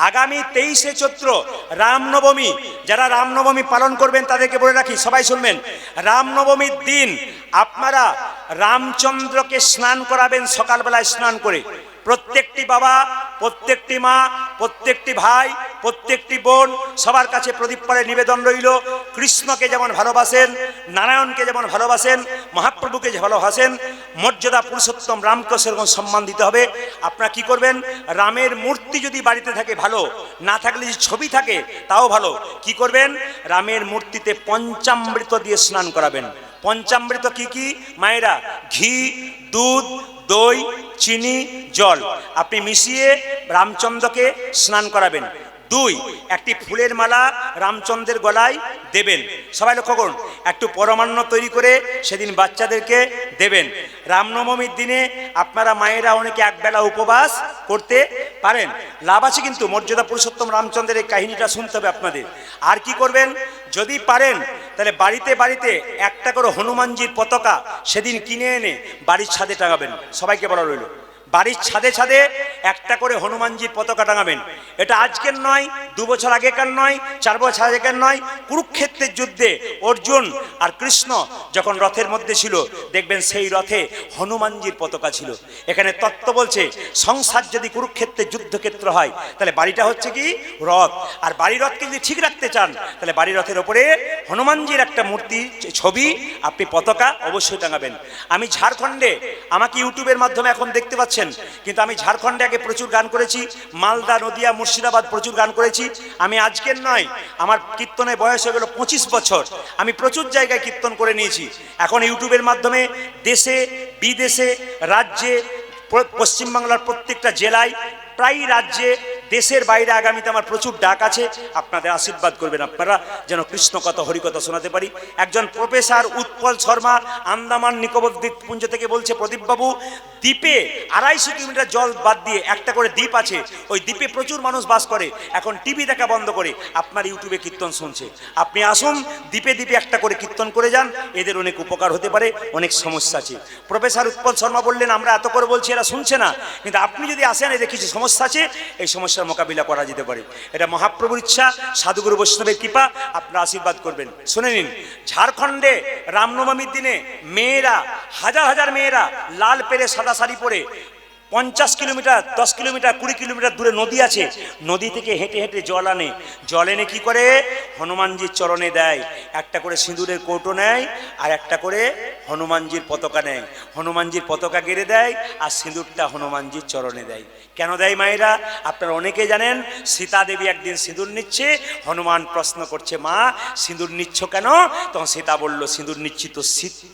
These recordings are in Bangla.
আগামী 23শে চৈত্র রামনবমী, যারা রামনবমী পালন করবেন তাদেরকে বলে রাখি, সবাই শুনবেন। রামনবমীর দিন আপনারা রামচন্দ্রকে স্নান করাবেন সকালবেলায় স্নান করে। প্রত্যেকটি বাবা, প্রত্যেকটি মা, প্রত্যেকটি ভাই, প্রত্যেকটি বোন সবার কাছে প্রদীপ পারে নিবেদন রইল, কৃষ্ণকে যেমন ভালোবাসেন, নারায়ণকে যেমন ভালোবাসেন, মহাপ্রভুকে যে ভালোবাসেন, মর্যাদা পুরুষোত্তম রামকে সেরকম সম্মান দিতে হবে। আপনারা কি করবেন, রামের মূর্তি যদি বাড়িতে থাকে ভালো, না থাকলে যদি ছবি থাকে তাও ভালো। কি করবেন, রামের মূর্তিতে পঞ্চামৃত দিয়ে স্নান করাবেন। পঞ্চামৃত কি কি মায়েরা? ঘি, দুধ, দই, চিনি, জল আপনি মিশিয়ে রামচন্দ্রকে স্নান করাবেন। 2, একটি ফুলের মালা রামচন্দ্রের গলায় দেবেন। সবাই লক্ষ্য করুন, একটু পরমান্ন তৈরি করে সেদিন বাচ্চাদেরকে দেবেন। রামনবমীর দিনে আপনারা মায়েরা অনেকে একবেলা উপবাস করতে পারেন, লাভ আছে কিন্তু। মর্যাদা পুরুষোত্তম রামচন্দ্রের এই কাহিনীটা শুনতে হবে আপনাদের। আর কি করবেন, যদি পারেন তাহলে বাড়িতে বাড়িতে একটা করে হনুমানজির পতাকা সেদিন কিনে এনে বাড়ির ছাদে টাঙাবেন। সবাইকে বলা রইল, বাড়ির ছাদে ছাদে একটা করে হনুমানজির পতাকা টাঙাবেন। এটা আজকের নয়, 2 বছর আগেকার নয়, 4 বছর আগেকার নয়। কুরুক্ষেত্রের যুদ্ধে অর্জুন আর কৃষ্ণ যখন রথের মধ্যে ছিল, দেখবেন সেই রথে হনুমানজির পতাকা ছিল। এখানে তত্ত্ব বলছে, সংসার যদি কুরুক্ষেত্রের যুদ্ধক্ষেত্র হয় তাহলে বাড়িটা হচ্ছে কি রথ। আর বাড়ি রথকে যদি ঠিক রাখতে চান তাহলে বাড়ি রথের ওপরে হনুমানজির একটা মূর্তি, ছবি, আপনি পতাকা অবশ্যই টাঙাবেন। আমি ঝাড়খণ্ডে, আমাকে ইউটিউবের মাধ্যমে এখন দেখতে পাচ্ছেন, কিন্তু আমি ঝাড়খণ্ডে আগে প্রচুর গান করেছি, মালদা, নদিয়া, মুর্শিদাবাদ প্রচুর গান করেছি। আমি আজকের নয়, আমার কীর্তনের বয়স হয়ে গেল 25 বছর। আমি প্রচুর জায়গায় কীর্তন করে নিয়েছি। এখন ইউটিউবের মাধ্যমে দেশে বিদেশে, রাজ্যে, পশ্চিমবাংলার প্রত্যেকটা জেলায়, প্রায় রাজ্যে, দেশের বাইরে আগামীতে আমার প্রচুর ডাক আছে। আপনাদের আশীর্বাদ করবেন আপনারা, যেন কৃষ্ণ কথা, হরিকথা শোনাতে পারি। একজন প্রফেসর উৎপল শর্মা আন্দামান নিকোবর দ্বীপপুঞ্জ থেকে বলছে, প্রদীপবাবু, দ্বীপে 250 কিলোমিটার জল বাদ দিয়ে একটা করে দ্বীপ আছে, ওই দ্বীপে প্রচুর মানুষ বাস করে, এখন টিভি দেখা বন্ধ করে আপনার ইউটিউবে কীর্তন শুনছে। আপনি আসুন, দ্বীপে দ্বীপে একটা করে কীর্তন করে যান, এদের অনেক উপকার হতে পারে। অনেক সমস্যা আছে। প্রফেসর উৎপল শর্মা বললেন, আমরা এত করে বলছি এরা শুনছে না, কিন্তু আপনি যদি আসেন, এদের কিছু সমস্যা আছে, এই সমস্যার মোকাবিলা করা যেতে পারে। এটা মহাপ্রভুর ইচ্ছা, সাধুগুরু বৈষ্ণবের কৃপা, আপনারা আশীর্বাদ করবেন। শুনে নিন, ঝাড়খণ্ডে রামনবমীর দিনে মেয়েরা, হাজার হাজার মেয়েরা লাল পেরে সাদা শাড়ি পরে 50 কিলোমিটার, 10 কিলোমিটার, 20 কিলোমিটার দূরে নদী আছে, নদী থেকে হেঁটে হেঁটে জল আনে। জল এনে কি করে, হনুমানজির চরণে দেয়। একটা করে সিঁদুরের কৌটো নেয়, আর একটা করে হনুমানজির পতাকা নেয়। হনুমানজির পতাকা গেড়ে দেয়, আর সিঁদুরটা হনুমানজির চরণে দেয়। কেন দেয় মায়েরা? আপনারা অনেকে জানেন, সীতা দেবী একদিন সিঁদুর নিচ্ছে, হনুমান প্রশ্ন করছে, মা সিঁদুর নিচ্ছ কেন? তখন সীতা বলল, সিঁদুর নিচ্ছি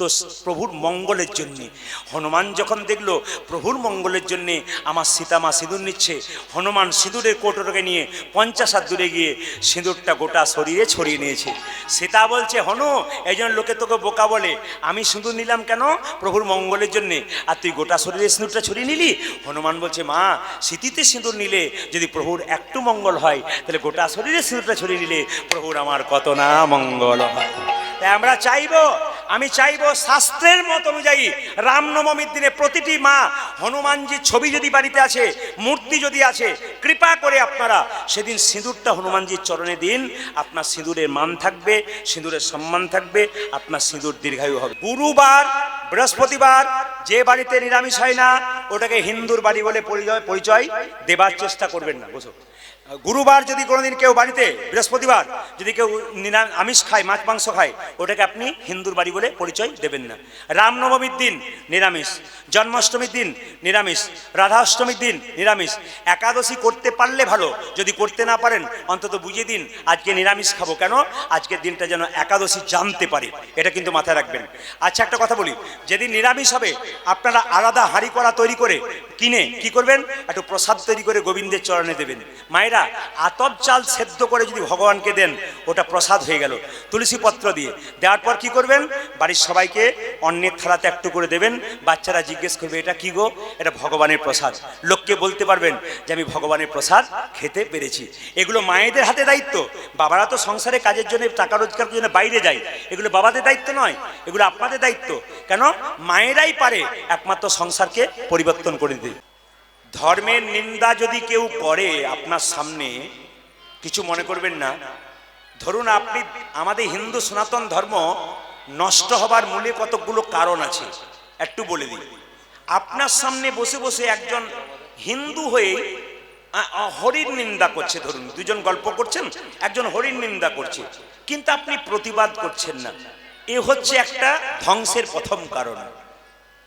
তো প্রভুর মঙ্গলের জন্যে। হনুমান যখন দেখলো প্রভুর মঙ্গলের জন্যে আমার সীতা মা সিঁদুর নিচ্ছে, হনুমান সিঁদুরের কৌটোটাকে নিয়ে 50 হাত দূরে গিয়ে সিঁদুরটা গোটা শরীরে ছড়িয়ে নিয়েছে। সীতা বলছে, হনু, এই জন্য লোকে তোকে বোকা বলে, আমি সিঁদুর নিলাম কেন? প্রভুর মঙ্গলের জন্যে, আর তুই গোটা শরীরে সিঁদুরটা ছড়িয়ে নিলি। হনুমান বলছে, মা, স্মৃতিতে সিঁদুর নিলে যদি প্রভুর একটু মঙ্গল হয়, তাহলে গোটা শরীরে সিঁদুরটা ছড়িয়ে নিলে প্রভুর আমার কত না মঙ্গল হয়। তাই আমরা চাইবো, আমি চাইবো, শাস্ত্রের মত অনুযায়ী রামনবমীর দিনে প্রতিটি মা, হনুমানজির ছবি যদি বাড়িতে আছে, মূর্তি যদি আছে, কৃপা করে আপনারা সেদিন সিঁদুরটা হনুমানজির চরণে দিন। আপনার সিঁদুরের মান থাকবে, সিঁদুরের সম্মান থাকবে, আপনার সিঁদুর দীর্ঘায়ু হবে। গুরুবার, বৃহস্পতিবার যে বাড়িতে নিরামিষ হয় না, ওটাকে হিন্দুর বাড়ি বলে পরিচয় দেবার চেষ্টা করবেন না। বুঝো, গুরুবার যদি কোনোদিন কেউ বাড়িতে, বৃহস্পতিবার যদি কেউ আমিষ খায়, মাছ মাংস খায়, ওটাকে আপনি হিন্দুর বাড়ি বলে পরিচয় দেবেন না। রামনবমীর দিন নিরামিষ, জন্মাষ্টমীর দিন নিরামিষ, রাধাষ্টমীর দিন নিরামিষ। একাদশী করতে পারলে ভালো, যদি করতে না পারেন অন্তত বুঝিয়ে দিন আজকে নিরামিষ খাবো। কেন? আজকের দিনটা যেন একাদশী জানতে পারে, এটা কিন্তু মাথায় রাখবেন। আচ্ছা, একটা কথা বলি, যেদিন নিরামিষ হবে আপনারা আলাদা হাঁড়ি করা তৈরি করে কিনে কি করবেন, একটু প্রসাদ তৈরি করে গোবিন্দের চরণে দেবেন। মায়েরা, আতপ চাল সেদ্ধ করে যদি ভগবানকে দেন, ওটা প্রসাদ হয়ে গেল। তুলসী পত্র দিয়ে দেওয়ার পর কি করবেন, বাড়ির সবাইকে অন্যের থালাতে একটু করে দেবেন। বাচ্চারা জিজ্ঞেস করবে, এটা কি গো? এটা ভগবানের প্রসাদ। লোককে বলতে পারবেন যে আমি ভগবানের প্রসাদ খেতে পেরেছি। এগুলো মায়েদের হাতে দায়িত্ব। বাবারা তো সংসারে কাজের জন্য, টাকা রোজগারের জন্য বাইরে যায়, এগুলো বাবাদের দায়িত্ব নয়, এগুলো আপনাদের দায়িত্ব। কেন? মায়েরাই পারে একমাত্র সংসারকে পরিবর্তন করে দিতে। ধর্মের নিন্দা যদি কেউ করে আপনার সামনে, কিছু মনে করবেন না। ধরুন আপনি, আমাদের হিন্দু সনাতন ধর্ম নষ্ট হবার মূলে কতগুলো কারণ আছে, একটু বলে দিই। আপনার সামনে বসে বসে একজন হিন্দু হয়ে হরির নিন্দা করছে, ধরুন দুজন গল্প করছেন, একজন হরির নিন্দা করছে, কিন্তু আপনি প্রতিবাদ করছেন না। এ হচ্ছে একটা ধ্বংসের প্রথম কারণ।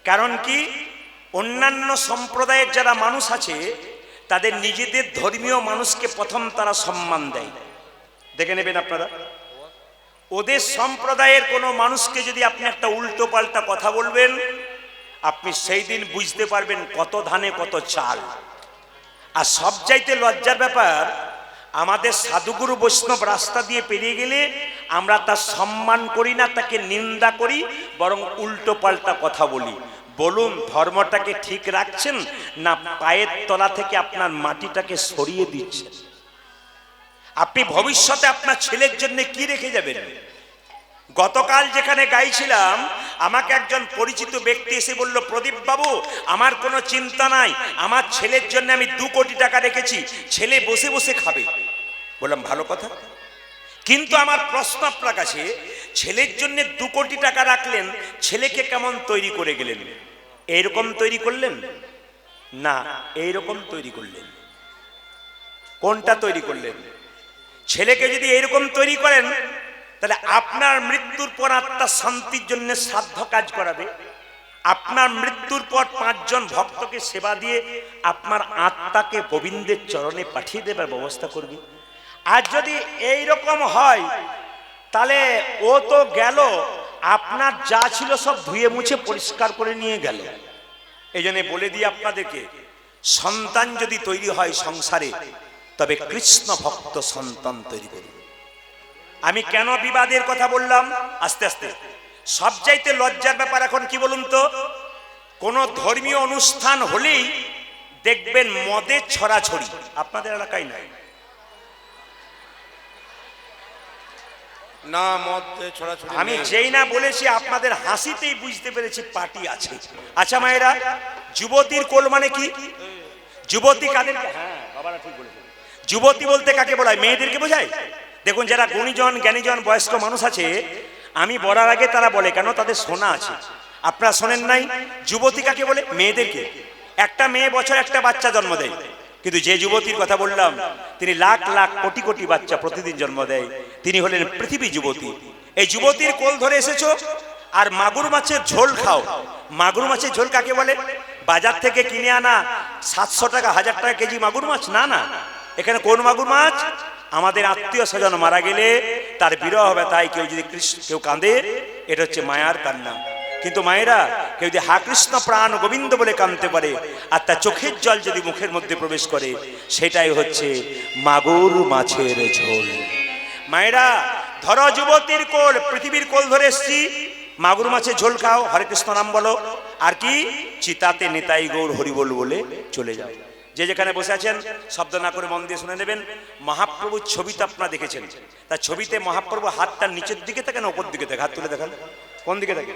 কারণ কি, অন্যান্য সম্প্রদায়ের যারা মানুষ আছে তাদের নিজেদের ধর্মীয় মানুষকে প্রথম তারা সম্মান দেয়। দেখে নেবেন আপনারা, ওদের সম্প্রদায়ের কোনো মানুষকে যদি আপনি একটা উল্টো পাল্টা কথা বলবেন, আপনি সেই দিন বুঝতে পারবেন কত ধানে কত চাল। আর সবচাইতে লজ্জার ব্যাপার, আমাদের সাধুগুরু বৈষ্ণব রাস্তা দিয়ে পেরিয়ে গেলে আমরা তার সম্মান করি না, তাকে নিন্দা করি, বরং উল্টো পাল্টা কথা বলি। বলুন, ধর্মটাকে ঠিক রাখছেন না পায়ের তলা থেকে আপনার মাটিটাকে সরিয়ে দিচ্ছেন? আপনি ভবিষ্যতে আপনার ছেলের জন্য কি রেখে যাবেন? গতকাল যেখানে গাইছিলাম, আমাকে একজন পরিচিত ব্যক্তি এসে বলল, প্রদীপ বাবু আমার কোনো চিন্তা নাই, আমার ছেলের জন্য আমি 2 কোটি টাকা রেখেছি, ছেলে বসে বসে খাবে। বললাম ভালো কথা, কিন্তু আমার প্রশ্ন আপনার কাছে, ছেলের জন্য 2 কোটি টাকা রাখলেন, ছেলেকে কেমন তৈরি করে গেলেন? এইরকম তৈরি করলেন না এইরকম তৈরি করলেন? কোনটা তৈরি করলেন? ছেলেকে যদি এইরকম তৈরি করেন, তাহলে আপনার মৃত্যুর পর আত্মার শান্তির জন্য শ্রাদ্ধ কাজ করাবে, আপনার মৃত্যুর পর 5 জন ভক্তকে সেবা দিয়ে আপনার আত্মাকে গোবিন্দের চরণে পাঠিয়ে দেবার ব্যবস্থা করবে। আর যদি এই রকম হয়, তাহলে ও তো গেল, আপনার যা ছিল সব ধুয়ে মুছে পরিষ্কার করে নিয়ে গেল। এই জন্য বলে দিই আপনাদেরকে, সন্তান যদি তৈরি হয় সংসারে, তবে কৃষ্ণ ভক্ত সন্তান তৈরি করবে। আমি কেন বিবাদের কথা বললাম? আস্তে আস্তে, সবচাইতে লজ্জার ব্যাপার এখন কি বলুন তো, কোন ধর্মীয় অনুষ্ঠান হলেই দেখবেন মদের ছড়াছড়ি। আপনাদের এলাকায় নাই না? মদ ছড়াছড়ি আমি যেই না বলেছি, আপনাদের হাসিতেই বুঝতে পেরেছি পার্টি আছে। আচ্ছা মায়েরা, যুবতীর কোল মানে কি? যুবতী কাদের? হ্যাঁ বাবারা ঠিক বলেছেন। যুবতী বলতে কাকে বলা হয়? মেয়েদেরকে বোঝায়। দেখুন, যারা গুণীজন জ্ঞানীজন বয়স্ক মানুষ আছে, আমি বলার আগে তারা বলে, কেন তাদের শোনা আছে। আপনারা শোনেন নাই? যুবতী কাকে বলে? মেয়েদেরকে। একটা মেয়ে বছর একটা বাচ্চা জন্ম দেয়, কিন্তু যে যুবতীর কথা বললাম, তিনি লাখ লাখ কোটি কোটি বাচ্চা প্রতিদিন জন্ম দেয়, তিনি হলেন পৃথিবী যুবতী। এই যুবতীর কোল ধরে এসেছো আর মাগুর মাছের ঝোল খাও। মাগুর মাছের ঝোল কাকে বলে? বাজার থেকে কিনে আনা 700 টাকা 1000 টাকা কেজি মাগুর মাছ না, না। এখানে কোন মাগুর মাছ? আমাদের আত্মীয় স্বজন মারা গেলে তার বিরহ হবে, তাই কেউ কাঁদে, এটা হচ্ছে মায়ার কান্না। কিন্তু মায়েরা, কেউ যদি হা কৃষ্ণ প্রাণ গোবিন্দ বলে কাঁদতে পারে, আর তার চোখের জল যদি মুখের মধ্যে প্রবেশ করে, সেটাই হচ্ছে মাগুর মাছের ঝোল। মায়েরা, ধরো যুবতীর কোল, পৃথিবীর কোল ধরে এসছি, মাগুর মাছের ঝোল খাও, হরে কৃষ্ণ নাম বলো, আর কি চিতাতে নিতাই গৌর হরিবোল বলে চলে যাও। যে যেখানে বসে আছেন শব্দ না করে মন দিয়ে শুনে নেবেন। মহাপ্রভুর ছবিতে আপনারা দেখেছেন, তার ছবিতে মহাপ্রভু হাতটা নিচের দিকে থাকে না উপর দিকে থাকে? হাত তুলে দেখান, কোন দিকে থাকে?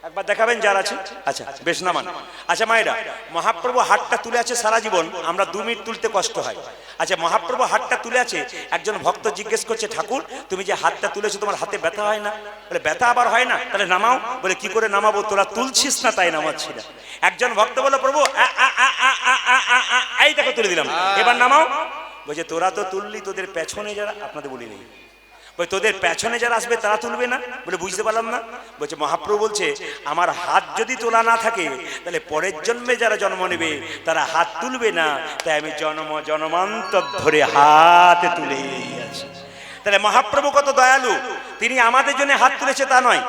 একবার দেখাবেন যার আছে। আচ্ছা বেশ, নামান। আচ্ছা মায়েরা, মহাপ্রভু হাতটা তুলে আছে সারা জীবন, আমরা 2 মিনিট তুলতে কষ্ট হয়। আচ্ছা, মহাপ্রভু হাতটা তুলে আছে, একজন ভক্ত জিজ্ঞেস করছে, ঠাকুর তুমি যে হাতটা তুলেছো তোমার হাতে ব্যথা হয় না? বলে ব্যথা আবার হয় না, তাহলে নামাও। বলে কি করে নামাবো, তোরা তুলছিস না তাই নামাচ্ছি না। একজন ভক্ত বলে, প্রভু এই দেখো তুলে দিলাম, এবার নামাও। বলছে তোরা তো তুললি, তোদের পেছনে যারা, আপনাদের বলি নেই, বলে তোদের পেছনে যারা আসবে তারা তুলবে না? বলে বুঝতে পারলাম না। বলছে মহাপ্রভু বলছে, আমার হাত যদি তোলা না থাকে, তাহলে পরের জন্মে যারা জন্ম নেবে তারা হাত তুলবে না, তাই আমি জন্মান্তর ধরে হাত তুলে আছি। তাহলে মহাপ্রভু কত দয়ালু, তিনি আমাদের জন্য হাত তুলেছে তা নয়,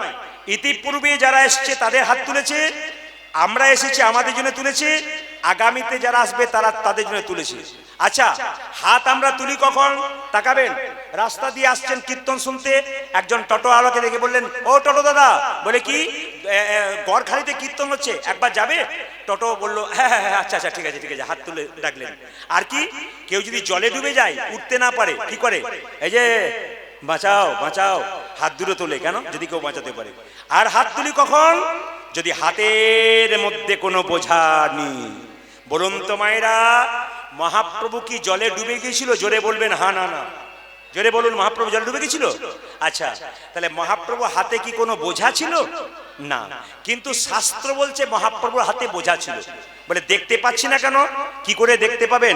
ইতিপূর্বে যারা এসছে তাদের হাত তুলেছে, আমরা এসেছি আমাদের জন্য তুলেছে, আগামীতে যারা আসবে তারা তাদের জন্য তুলেছে। আচ্ছা, হাত আমরা তুলি কখন? তাকাবেন, রাস্তা দিয়ে আসছেন কীর্তন শুনতে, একজন টোটো আলোকে দেখে বললেন, ও টোটো দাদা, বলে কি গড়খালিতে কীর্তন হচ্ছে, একবার যাবে? টোটো বললো হ্যাঁ হ্যাঁ হ্যাঁ, আচ্ছা আচ্ছা ঠিক আছে ঠিক আছে, হাত তুলে ডাকলেন। আর কি, কেউ যদি জলে ডুবে যায়, উঠতে না পারে, কি করে? এই যে বাঁচাও বাঁচাও, হাত দূরে তোলে, কেন? যদি কেউ বাঁচাতে পারে। আর হাত তুলি কখন? যদি হাতের মধ্যে কোনো বোঝা নেই, বলুন তো মায়েরা, মহাপ্রভু কি জলে ডুবে গিয়েছিল? জোরে বলবেন হ্যাঁ না না, জোরে বলুন। মহাপ্রভু জলে ডুবে গিয়েছিল? আচ্ছা, তাহলে মহাপ্রভু হাতে কি কোনো বোঝা ছিল? না। কিন্তু শাস্ত্র বলছে মহাপ্রভুর হাতে বোঝা ছিল। বলে দেখতে পাচ্ছি না কেন? কি করে দেখতে পাবেন?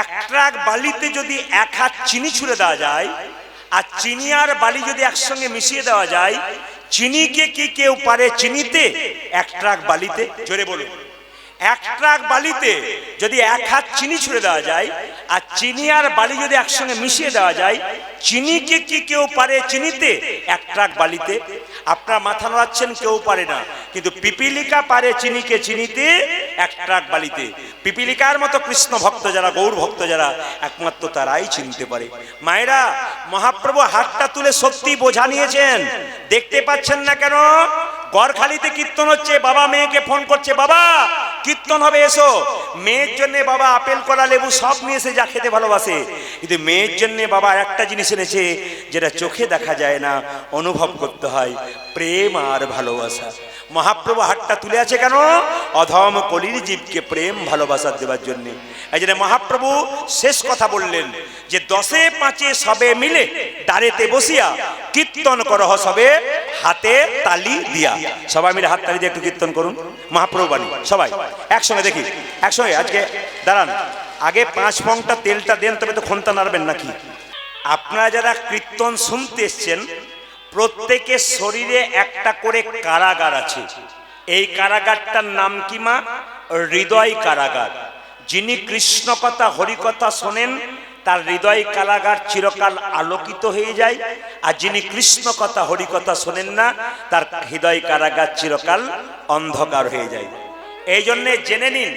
এক ট্রাক বালিতে যদি এক হাত চিনি ছুঁড়ে দেওয়া যায়, আর চিনি আর বালি যদি একসঙ্গে মিশিয়ে দেওয়া যায়, চিনিকে কি কেউ পারে চিনিতে? এক ট্রাক বালিতে? জোরে বলুন। এক ট্রাক বালিতে যদি এক হাত চিনি ছুঁড়ে দেওয়া যায়, আর চিনি আর বালি যদি একসঙ্গে মিশিয়ে দেওয়া যায়, চিনিকে কি কেউ পারে চিনিতে? এক ট্রাক বালিতে? আপনারা মাথা নাড়াচ্ছেন, কেউ পারে না। কিন্তু পিপিলিকা পারে চিনিকে চিনিতে, এক ট্রাক বালিতে। পিপিলিকার মতো কৃষ্ণ ভক্ত যারা, গৌর ভক্ত যারা, একমাত্র তারাই চিনতে পারে। মায়েরা, মহাপ্রভু হাতটা তুলে সত্যি বোঝা নিয়েছেন। দেখতে পাচ্ছেন না কেন? গড়খালিতে কীর্তন হচ্ছে, বাবা মেয়েকে ফোন করছে, বাবা কীর্তন হবে এসো। মেয়ের জন্য বাবা আপেল কলা লেবু সব নিয়ে এসে, যা খেতে ভালোবাসে। কিন্তু মেয়ের জন্য বাবা একটা জিনিস এনেছে, যেটা চোখে দেখা যায় না, অনুভব করতে হয়, প্রেম আর ভালোবাসা। মহাপ্রভু হাতটা তুলে আছে কেন? অধম কলির জীবকে প্রেম ভালোবাসা দেওয়ার জন্য। এই জন্য মহাপ্রভু শেষ কথা বললেন যে 10 5 সবে মিলে দাঁড়েতে বসিয়া কীর্তন করহ সবে হাতে তালি দিয়া। সবাই মিলে হাত তালি দিয়ে একটু কীর্তন করুন মহাপ্রভু বাণী। সবাই একসঙ্গে দেখি, একসঙ্গে। আজকে দাঁড়ান, আগে 5 পংটা তেলটা দেন, তবে তো খন্তা নাড়বেন নাকি? আপনারা যারা কীর্তন শুনতে এসছেন, প্রত্যেকের শরীরে একটা করে কারাগার আছে। এই কারাগারটার নাম কি মা? হৃদয় কারাগার। যিনি কৃষ্ণ কথা হরিকথা শোনেন, তার হৃদয় কারাগার চিরকাল আলোকিত হয়ে যায়। আর যিনি কৃষ্ণ কথা হরিকথা শোনেন না, তার হৃদয় কারাগার চিরকাল অন্ধকার হয়ে যায়। এই জন্যে জেনে নিন,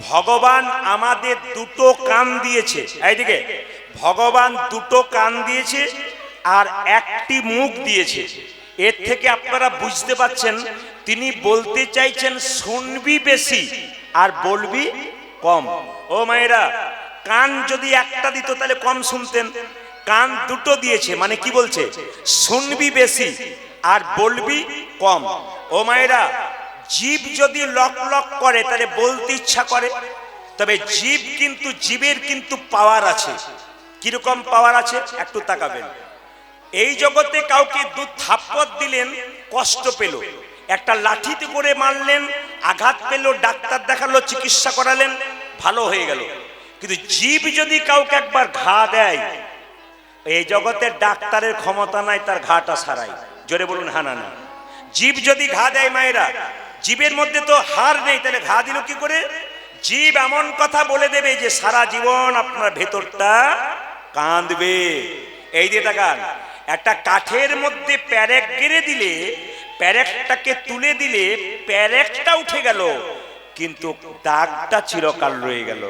ভগবান আমাদের দুটো কান দিয়েছে। এইদিকে ভগবান দুটো কান দিয়েছে আর একটি মুখ দিয়েছে। এর থেকে আপনারা বুঝতে পারছেন, তিনি বলতে চাইছেন শুনবি বেশি আর বলবি কম। ও মায়েরা, কান যদি একটা দিত তাহলে কম শুনতেন। কান দুটো দিয়েছে, মানে কি বলছে? শুনবি বেশি আর বলবি কম। ও মায়েরা, জীব যদি লক লক করে তাহলে বলতে ইচ্ছা করে। তবে জীব কিন্তু, জীবের কিন্তু পাওয়ার আছে। কিরকম পাওয়ার আছে একটু তাকাবেন। এই জগতে কাউকে 2 থাপ্পড় দিলেন, কষ্ট পেল, একটা লাঠিতে করে মারলেন, আঘাত পেল, ডাক্তার দেখালো, চিকিৎসা করালেন, ভালো হয়ে গেল। কিন্তু জীব যদি কাউকে একবার ঘা দেয়, এই জগতের ডাক্তারের ক্ষমতা নাই তার ঘাটা সারাই। জোরে বলুন হ্যাঁ না না। জীব যদি ঘা দেয় মায়েরা, জীবের মধ্যে তো হাড় নেই, তাহলে ঘা দিল কি করে? জীব এমন কথা বলে দেবে যে সারা জীবন আপনার ভেতরটা কাঁদবে। এই দিয়ে তাকান, একটা কাঠের মধ্যে প্যারেক গেড়ে দিলে, প্যারেকটাকে তুলে দিলে প্যারেকটা উঠে গেল, কিন্তু দাগটা চিরকাল রয়ে গেল।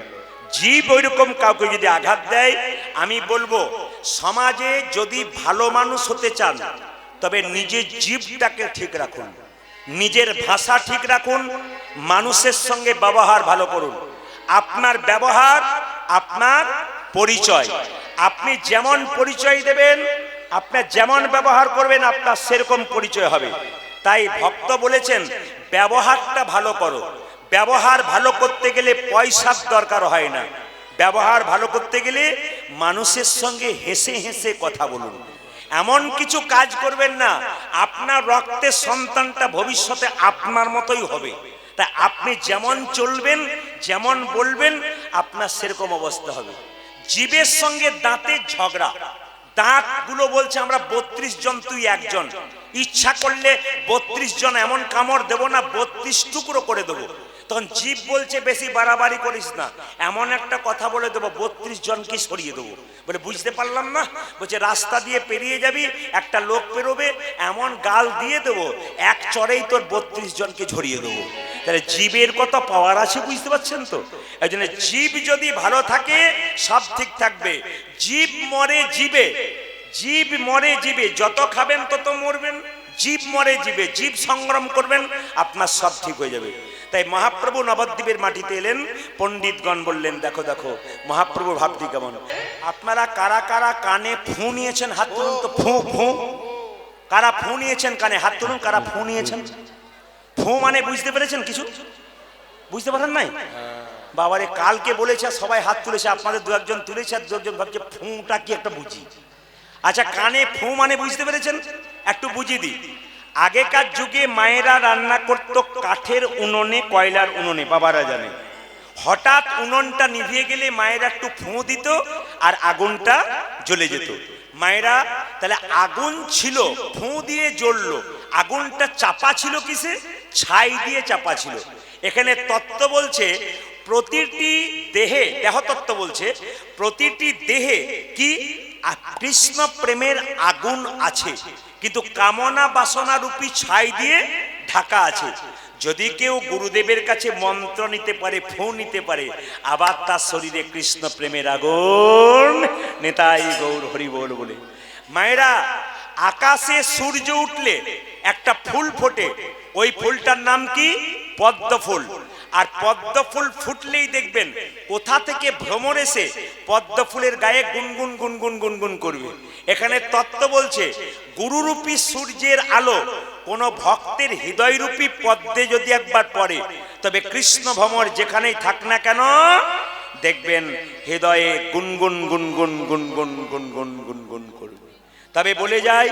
জীব ওইরকম কাউকে যদি আঘাত দেয়, আমি বলবো সমাজে যদি ভালো মানুষ হতে চান, তবে নিজের জীবটাকে ঠিক রাখুন, নিজের ভাষা ঠিক রাখুন, মানুষের সঙ্গে ব্যবহার ভালো করুন। আপনার ব্যবহার আপনার পরিচয়। আপনি যেমন পরিচয় দেবেন, আপনার যেমন ব্যবহার করবেন, আপনার সেরকম পরিচয় হবে। তাই ভক্ত বলেছেন ব্যবহারটা ভালো করো। ব্যবহার ভালো করতে গেলে পয়সার দরকার হয় না। ব্যবহার ভালো করতে গেলে মানুষের সঙ্গে হেসে হেসে কথা বলুন। এমন কিছু কাজ করবেন না, আপনার রক্তের সন্তানটা ভবিষ্যতে আপনার মতোই হবে। তাই আপনি যেমন চলবেন, যেমন বলবেন, আপনার সেরকম অবস্থা হবে। জীবের সঙ্গে দাঁতের ঝগড়া। দাঁত গুলো বলছে আমরা 32 জন, তুই একজন। ইচ্ছা করলে 32 জন এমন কামড় দেবো না, 32 টুকরো করে দেবো। তখন জীব বলছে বেশি বাড়াবাড়ি করিস না, এমন একটা কথা বলে দেবো 32 জনকে সরিয়ে দেবো। বলে বুঝতে পারলাম না। বলছে রাস্তা দিয়ে পেরিয়ে যাবি, একটা লোক পেরোবে, এমন গাল দিয়ে দেবো, এক চড়েই তোর 32 জনকে ঝরিয়ে দেবো। তাহলে জীবের কত পাওয়ার আছে, বুঝতে পারছেন তো? এই জন্য জীব যদি ভালো থাকে, সব ঠিক থাকবে। জীব মরে জীবে, জীব মরে জীবে, যত খাবেন তত মরবেন। জীব মরে জীবে, জীব সংগ্রাম করবেন, আপনার সব ঠিক হয়ে যাবে। তাই মহাপ্রভু নবদ্বীপের মাটিতে এলেন, পণ্ডিতগণ বললেন দেখো দেখো মহাপ্রভুর ভাবটি কেমন। আপনারা কারা কারা কানে ফু নিয়েছেন হাত তুলুন তো। ফু ফু কারা ফু নিয়েছেন কানে? হাত তুলুন। কারা ফু নিয়েছেন? ফু মানে বুঝতে পেরেছেন? কিছু বুঝতে পারেন নাই? বাবারে কালকে বলেছে সবাই হাত তুলেছে, আপনাদের দু একজন তুলেছে আর দু একজন ভাবছে ফুঁটা কি একটা বুঝি। আচ্ছা কানে ফু মানে বুঝতে পেরেছেন? একটু বুঝিয়ে দিই। আগেকার যুগে মায়েরা রান্না করতো কাঠের উনুনে, কয়লার উনুনে, বাবারা জানে। হঠাৎ উনুনটা নিভিয়ে গেলে মায়েরা একটু ফু দিত আর আগুনটা জ্বলে যেত। মায়েরা তাহলে আগুন ছিল, ফু দিয়ে জ্বললো, আগুনটা চাপা ছিল কিসে? ছাই দিয়ে চাপা ছিল। এখানে তত্ত্ব বলছে প্রতিটি দেহে, দেহতত্ত্ব বলছে প্রতিটি দেহে কি কৃষ্ণ প্রেমের আগুন আছে, কিন্তু কামনা বাসনা রূপী ছাই দিয়ে ঢাকা আছে। যদি কেউ গুরুদেবের কাছে মন্ত্র নিতে পারে, ফু নিতে পারে, আবার তার শরীরে কৃষ্ণ প্রেমের আগুন নেতাই গৌর হরি বল বলে। মায়েরা আকাশে সূর্য উঠলে একটা ফুল ফোটে, ওই ফুলটার নাম কি? পদ্ম ফুল। আর পদ্ম ফুল ফুটলেই দেখবেন কোথা থেকে ভ্রমর এসে পদ্ম ফুলের গায়ে গুনগুন গুনগুন গুনগুন করবে। এখানে তত্ত্ব বলছে গুরুরূপী সূর্যের আলো কোন ভক্তের হৃদয়রূপী পদ্মে যদি একবার পড়ে, তবে কৃষ্ণ ভ্রমর যেখানেই থাক না কেন দেখবেন হৃদয়ে গুনগুন গুনগুন গুনগুন গুনগুন গুনগুন করবে। তবে বলে যায়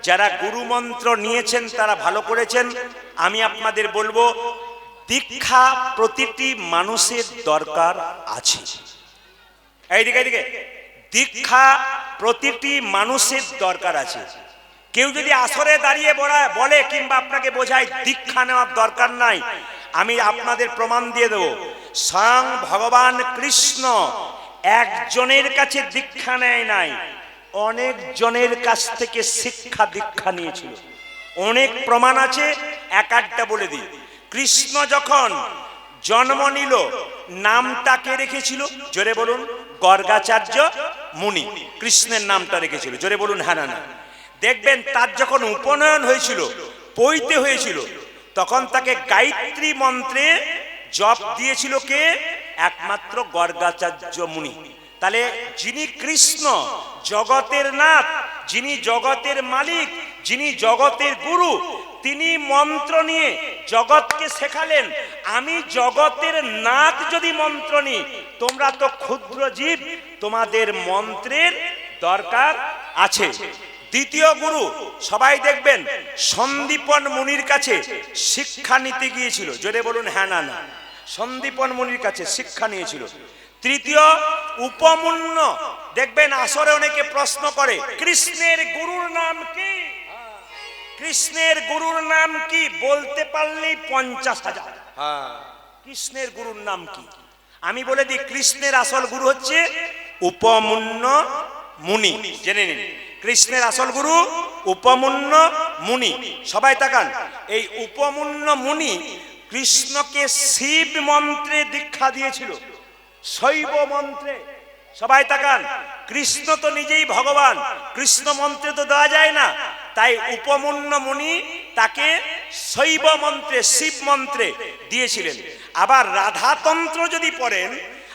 যারা গুরু মন্ত্র নিয়েছেন তারা ভালো করেছেন। আমি আপনাদের বলবো দীক্ষা প্রতিটি মানুষের দরকার আছে। এইদিকে এইদিকে, দীক্ষা প্রতিটি মানুষের দরকার আছে। কেউ যদি আসরে দাঁড়িয়ে বলে কিংবা আপনাকে বোঝায় দীক্ষা নেওয়ার দরকার নাই, আমি আপনাদের প্রমাণ দিয়ে দেব। স্বয়ং ভগবান কৃষ্ণ একজনের কাছে দীক্ষা নেয় নাই, অনেক জনের কাছ থেকে শিক্ষা দীক্ষা নিয়েছিল। অনেক প্রমাণ আছে, এক একটা বলে দিই। কৃষ্ণ যখন জন্ম নিল নামটাকে রেখেছিল, জোরে বলুন, গর্গাচার্য মুনি কৃষ্ণের নামটা রেখেছিল, জোরে বলুন হ্যাঁ না না। দেখবেন তার যখন উপনয়ন হয়েছিল, পৈতে হয়েছিল, তখন তাকে গায়ত্রী মন্ত্রে জপ দিয়েছিল কে? একমাত্র গর্গাচার্য মুনি। তাহলে যিনি কৃষ্ণ জগতের নাথ, যিনি জগতের মালিক, যিনি জগতের গুরু, তিনি মন্ত্র নিয়ে জগৎকে শেখালেন। আমি জগতের নাথ যদি মন্ত্র নিই, তোমরা তো ক্ষুদ্র জীব, তোমাদের মন্ত্রের দরকার আছে। দ্বিতীয় গুরু সবাই দেখবেন সন্দীপন মুনির কাছে শিক্ষা নিতে গিয়েছিল, জোরে বলুন হ্যাঁ না না। সন্দীপন মুনির কাছে শিক্ষা নিয়েছিল। তৃতীয় উপমন্য, দেখবেন আসরে অনেকে প্রশ্ন করে কৃষ্ণের গুরুর নাম কি? কৃষ্ণের গুরুর নাম কি বলতে পারলেই 50,000। কৃষ্ণের গুরুর নাম কি? আমি বলে দিই, কৃষ্ণের আসল গুরু হচ্ছে উপমন্য মুনি। জেনে নিন, কৃষ্ণের আসল গুরু উপমন্য মুনি। সবাই তাকান, এই উপমন্য মুনি কৃষ্ণকে শিব মন্ত্রে দীক্ষা দিয়েছিল, শৈব মন্ত্রে। সবাই তাকান, কৃষ্ণ তো নিজেই ভগবান, কৃষ্ণ মন্ত্রে তো দেওয়া যায় না, তাই উপমন্য মুনি তাকে শৈব মন্ত্রে, শিব মন্ত্রে দিয়েছিলেন। আবার রাধাতন্ত্র যদি পড়েন,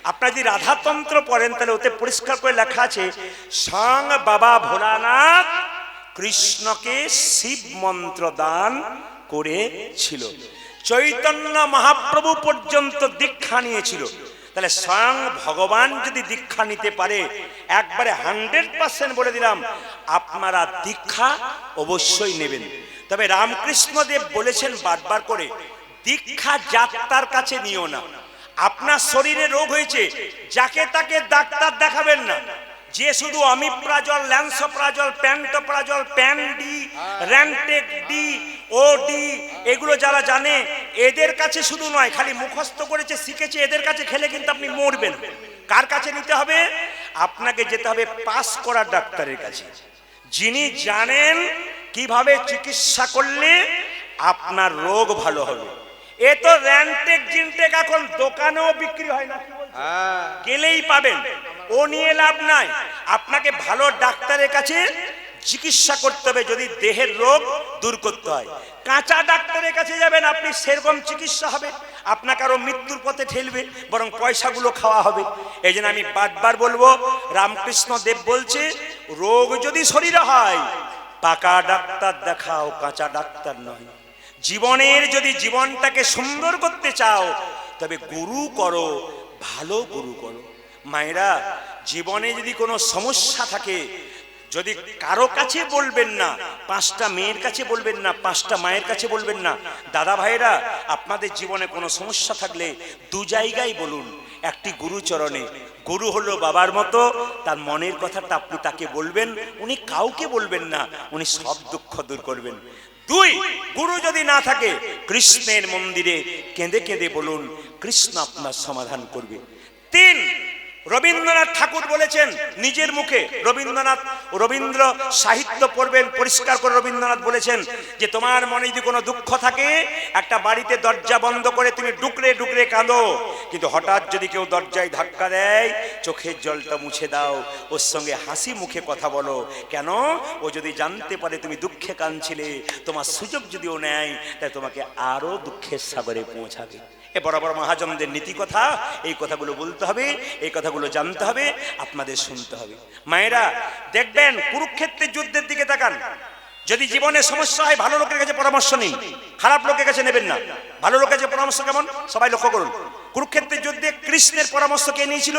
আপনারা যদি রাধাতন্ত্র পড়েন তাহলে ওতে পরিষ্কার করে লেখা আছে স্বয়ং বাবা ভোলানাথ কৃষ্ণকে শিব মন্ত্র দান করেছিল। চৈতন্য মহাপ্রভু পর্যন্ত দীক্ষা নিয়েছিল। তাহলে স্বয়ং ভগবান যদি দীক্ষা নিতে পারে, একবারে 100% বলে দিলাম আপনারা দীক্ষা অবশ্যই নেবেন। তবে রামকৃষ্ণ দেব বলেছেন বারবার করে, দীক্ষা যাত্রার কাছে নিও না। আপনার শরীরে রোগ হয়েছে, যাকে তাকে ডাক্তার দেখাবেন না। যে শুধু omeprazole, lansoprazole, pantoprazole, Pan D, Rantac D, ও ডি, এগুলো যারা জানে এদের কাছে শুধু নয়, খালি মুখস্থ করেছে, শিখেছে, এদের কাছে খেলে কিন্তু আপনি মরবেন। কার কাছে নিতে হবে? আপনাকে যেতে হবে পাস করা ডাক্তারের কাছে, যিনি জানেন কিভাবে চিকিৎসা করলে আপনার রোগ ভালো হবে। এ তো র্যান্টেক জিনটেক এখন দোকানেও বিক্রি হয় না, গেলেই পাবেন, ও নিয়ে লাভ নাই। আপনাকে ভালো ডাক্তারের কাছে চিকিৎসা করতে হবে যদি দেহের রোগ দূর করতে হয়। কাঁচা ডাক্তারের কাছে যাবেন, আপনি সেরকম চিকিৎসা হবে, আপনাকে আরো মৃত্যুর পথে ঠেলবে, বরং পয়সাগুলো খাওয়া হবে। এই জন্য আমি বারবার বলবো, রামকৃষ্ণ দেব বলছে রোগ যদি শরীরে হয় পাকা ডাক্তার দেখাও, কাঁচা ডাক্তার নয়। জীবনের যদি জীবনটাকে সুন্দর করতে চাও তবে গুরু করো, ভালো গুরু করো। মায়েরা, জীবনে যদি কোনো সমস্যা থাকে, যদি কারো কাছে বলবেন না, 5টা মেয়ের কাছে বলবেন না, 5টা মায়ের কাছে বলবেন না। দাদা ভাইরা, আপনাদের জীবনে কোনো সমস্যা থাকলে 2 জায়গায় বলুন। একটি গুরুচরণে। গুরু হলো বাবার মতো, তার মনের কথাটা আপনি তাকে বলবেন, উনি কাউকে বলবেন না, উনি সব দুঃখ দূর করবেন। 2, গুরু যদি না থাকে, কৃষ্ণের মন্দিরে কেঁদে কেঁদে বলুন, কৃষ্ণ আপনার সমাধান করবে। 3, রবীন্দ্রনাথ ঠাকুর বলেছেন নিজের মুখে, রবীন্দ্র সাহিত্য পড়বেন পরিষ্কার করে। রবীন্দ্রনাথ বলেছেন যে তোমার মনে যদি কোনো দুঃখ থাকে, একটা বাড়িতে দরজা বন্ধ করে তুমি ডুকরে ডুকরে কাঁদো, কিন্তু হঠাৎ যদি কেউ দরজায় ধাক্কা দেয়, চোখের জলটা মুছে দাও, ওর সঙ্গে হাসি মুখে কথা বলো। কেন? ও যদি জানতে পারে তুমি দুঃখে কাঁদছিলে, তোমার সুযোগ যদিও নেয়, তাই তোমাকে আরো দুঃখের সাগরে পৌঁছাবে। এ বড় বড় মহাজনদের নীতি কথা, এই কথাগুলো বলতে হবে, এই কথাগুলো জানতে হবে, আপনাদের শুনতে হবে। মায়েরা দেখবেন, কুরুক্ষেত্রের যুদ্ধের দিকে তাকান। যদি জীবনে সমস্যা হয়, ভালো লোকের কাছে পরামর্শ নিন, খারাপ লোকের কাছে নেবেন না। ভালো লোকের কাছে পরামর্শ কেমন সবাই লক্ষ্য করুন। কুরুক্ষেত্রের যুদ্ধে কৃষ্ণের পরামর্শ কে নিয়েছিল?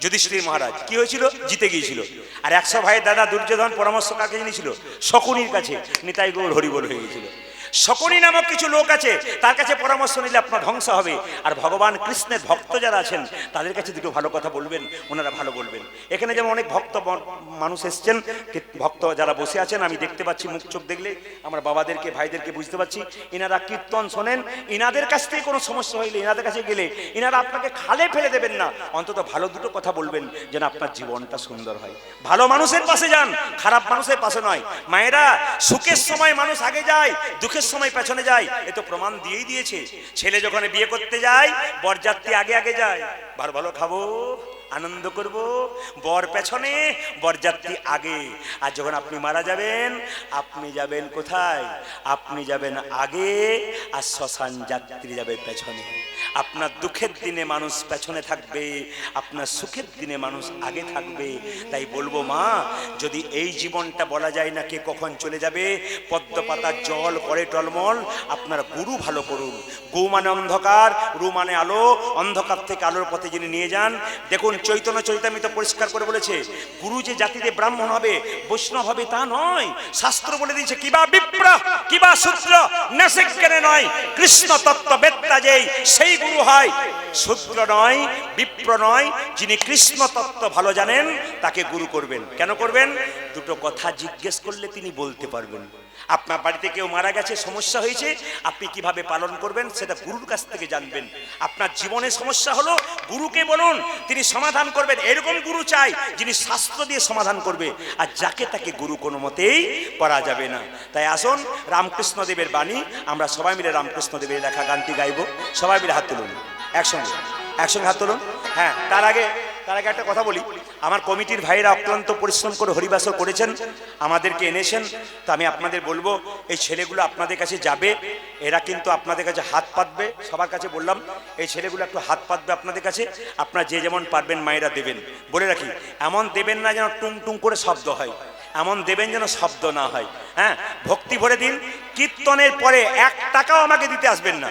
যুধিষ্ঠির মহারাজ। কি হয়েছিল? জিতে গিয়েছিল। আর 100 ভাইয়ের দাদা দুর্যোধন পরামর্শ কাকে নিয়েছিল? শকুনির কাছে। নিতাই গৌর হরিবোল হয়ে গিয়েছিল। শকুনি নামক কিছু লোক আছে, তার কাছে পরামর্শ নিলে আপনার ধ্বংস হবে। আর ভগবান কৃষ্ণের ভক্ত যারা আছেন, তাদের কাছে দুটো ভালো কথা বলবেন, ওনারা ভালো বলবেন। এখানে যেমন অনেক ভক্ত মানুষ এসছেন, ভক্ত যারা বসে আছেন, আমি দেখতে পাচ্ছি, মুখ চোখ দেখলে আমার বাবাদেরকে ভাইদেরকে বুঝতে পারছি, ইনারা কীর্তন শোনেন। ইনাদের কাছ থেকে কোনো সমস্যা হইলে, ইনাদের কাছে গেলে ইনারা আপনাকে খালে ফেলে দেবেন না, অন্তত ভালো দুটো কথা বলবেন, যেন আপনার জীবনটা সুন্দর হয়। ভালো মানুষের পাশে যান, খারাপ মানুষের পাশে নয়। মায়েরা, সুখের সময় মানুষ আগে যায়, দুঃখের সময় পেছনে যায়, এ তো প্রমাণ দিয়েই দিয়েছে। ছেলে যখন বিয়ে করতে যায়, বরযাত্রী আগে আগে যায়, ভালো ভালো খাবো, আনন্দ করব, বর পেছনে, বরযাত্রী আগে। আর যখন আপনি মারা যাবেন, আপনি যাবেন কোথায়? আপনি যাবেন আগে, আর শ্মশান যাত্রী যাবে পেছনে। আপনার দুঃখের দিনে মানুষ পেছনে থাকবে, আপনার সুখের দিনে মানুষ আগে থাকবে। তাই বলবো মা, যদি এই জীবনটা বলা যায় না কে কখন চলে যাবে, পদ্ম পাতার জল করে টলমল, আপনার গুরু ভালো করুন। গৌ মানে অন্ধকার, রু মানে আলো, অন্ধকার থেকে আলোর পথে যিনি নিয়ে যান। দেখুন, চৈতন্য চরিতামৃত পরিষ্কার করে বলেছে, গুরু যে জাতিতে ব্রাহ্মণ হবে, বৈষ্ণব হবে তা নয়। শাস্ত্র বলে দিয়েছে, কিবা বিপ্র কিবা শূদ্র নেশিজ্ঞানে নয়, কৃষ্ণ তত্ত্ববেত্তা যেই সেই গুরু হয়। শূদ্র নয়, বিপ্র নয়, যিনি কৃষ্ণ তত্ত্ব ভালো জানেন, তাকে গুরু করবেন। কেন করবেন? দুটো কথা জিজ্ঞেস করলে তিনি বলতে পারবেন। আপনার বাড়িতে কেউ মারা গেছে, সমস্যা হয়েছে, আপনি কিভাবে পালন করবেন সেটা গুরুর কাছ থেকে জানবেন। আপনার জীবনে সমস্যা হলো, গুরুকে বলুন, তিনি সমাধান করবেন। এরকম গুরু চাই যিনি শাস্ত্র দিয়ে সমাধান করবে, আর যাকে তাকে গুরু কোনো মতেই করা যাবে না। তাই আসুন, রামকৃষ্ণ দেবের বাণী, আমরা সবাই মিলে রামকৃষ্ণ দেবের লেখা গানটি গাইব। সবাই মিলে হাত তুলুন, একসঙ্গে একসঙ্গে হাত তুলুন। হ্যাঁ, তার আগে একটা কথা বলি। আমার কমিটির ভাইরা অক্লান্ত পরিশ্রম করে হরিবাসর করেছেন, আমাদেরকে এনেছেন। তো আমি আপনাদের বলবো, এই ছেলেগুলো আপনাদের কাছে যাবে, এরা কিন্তু আপনাদের কাছে হাত পাতবে। সবার কাছে বললাম, এই ছেলেগুলো একটু হাত পাতবে আপনাদের কাছে। আপনারা যে যেমন পারবেন মায়েরা দেবেন। বলে রাখি, এমন দেবেন না যেন টুং টুং করে শব্দ হয়, এমন দেবেন যেন শব্দ না হয়। হ্যাঁ, ভক্তি ভরে দিন। কীর্তনের পরে 1 টাকাও আমাকে দিতে আসবেন না।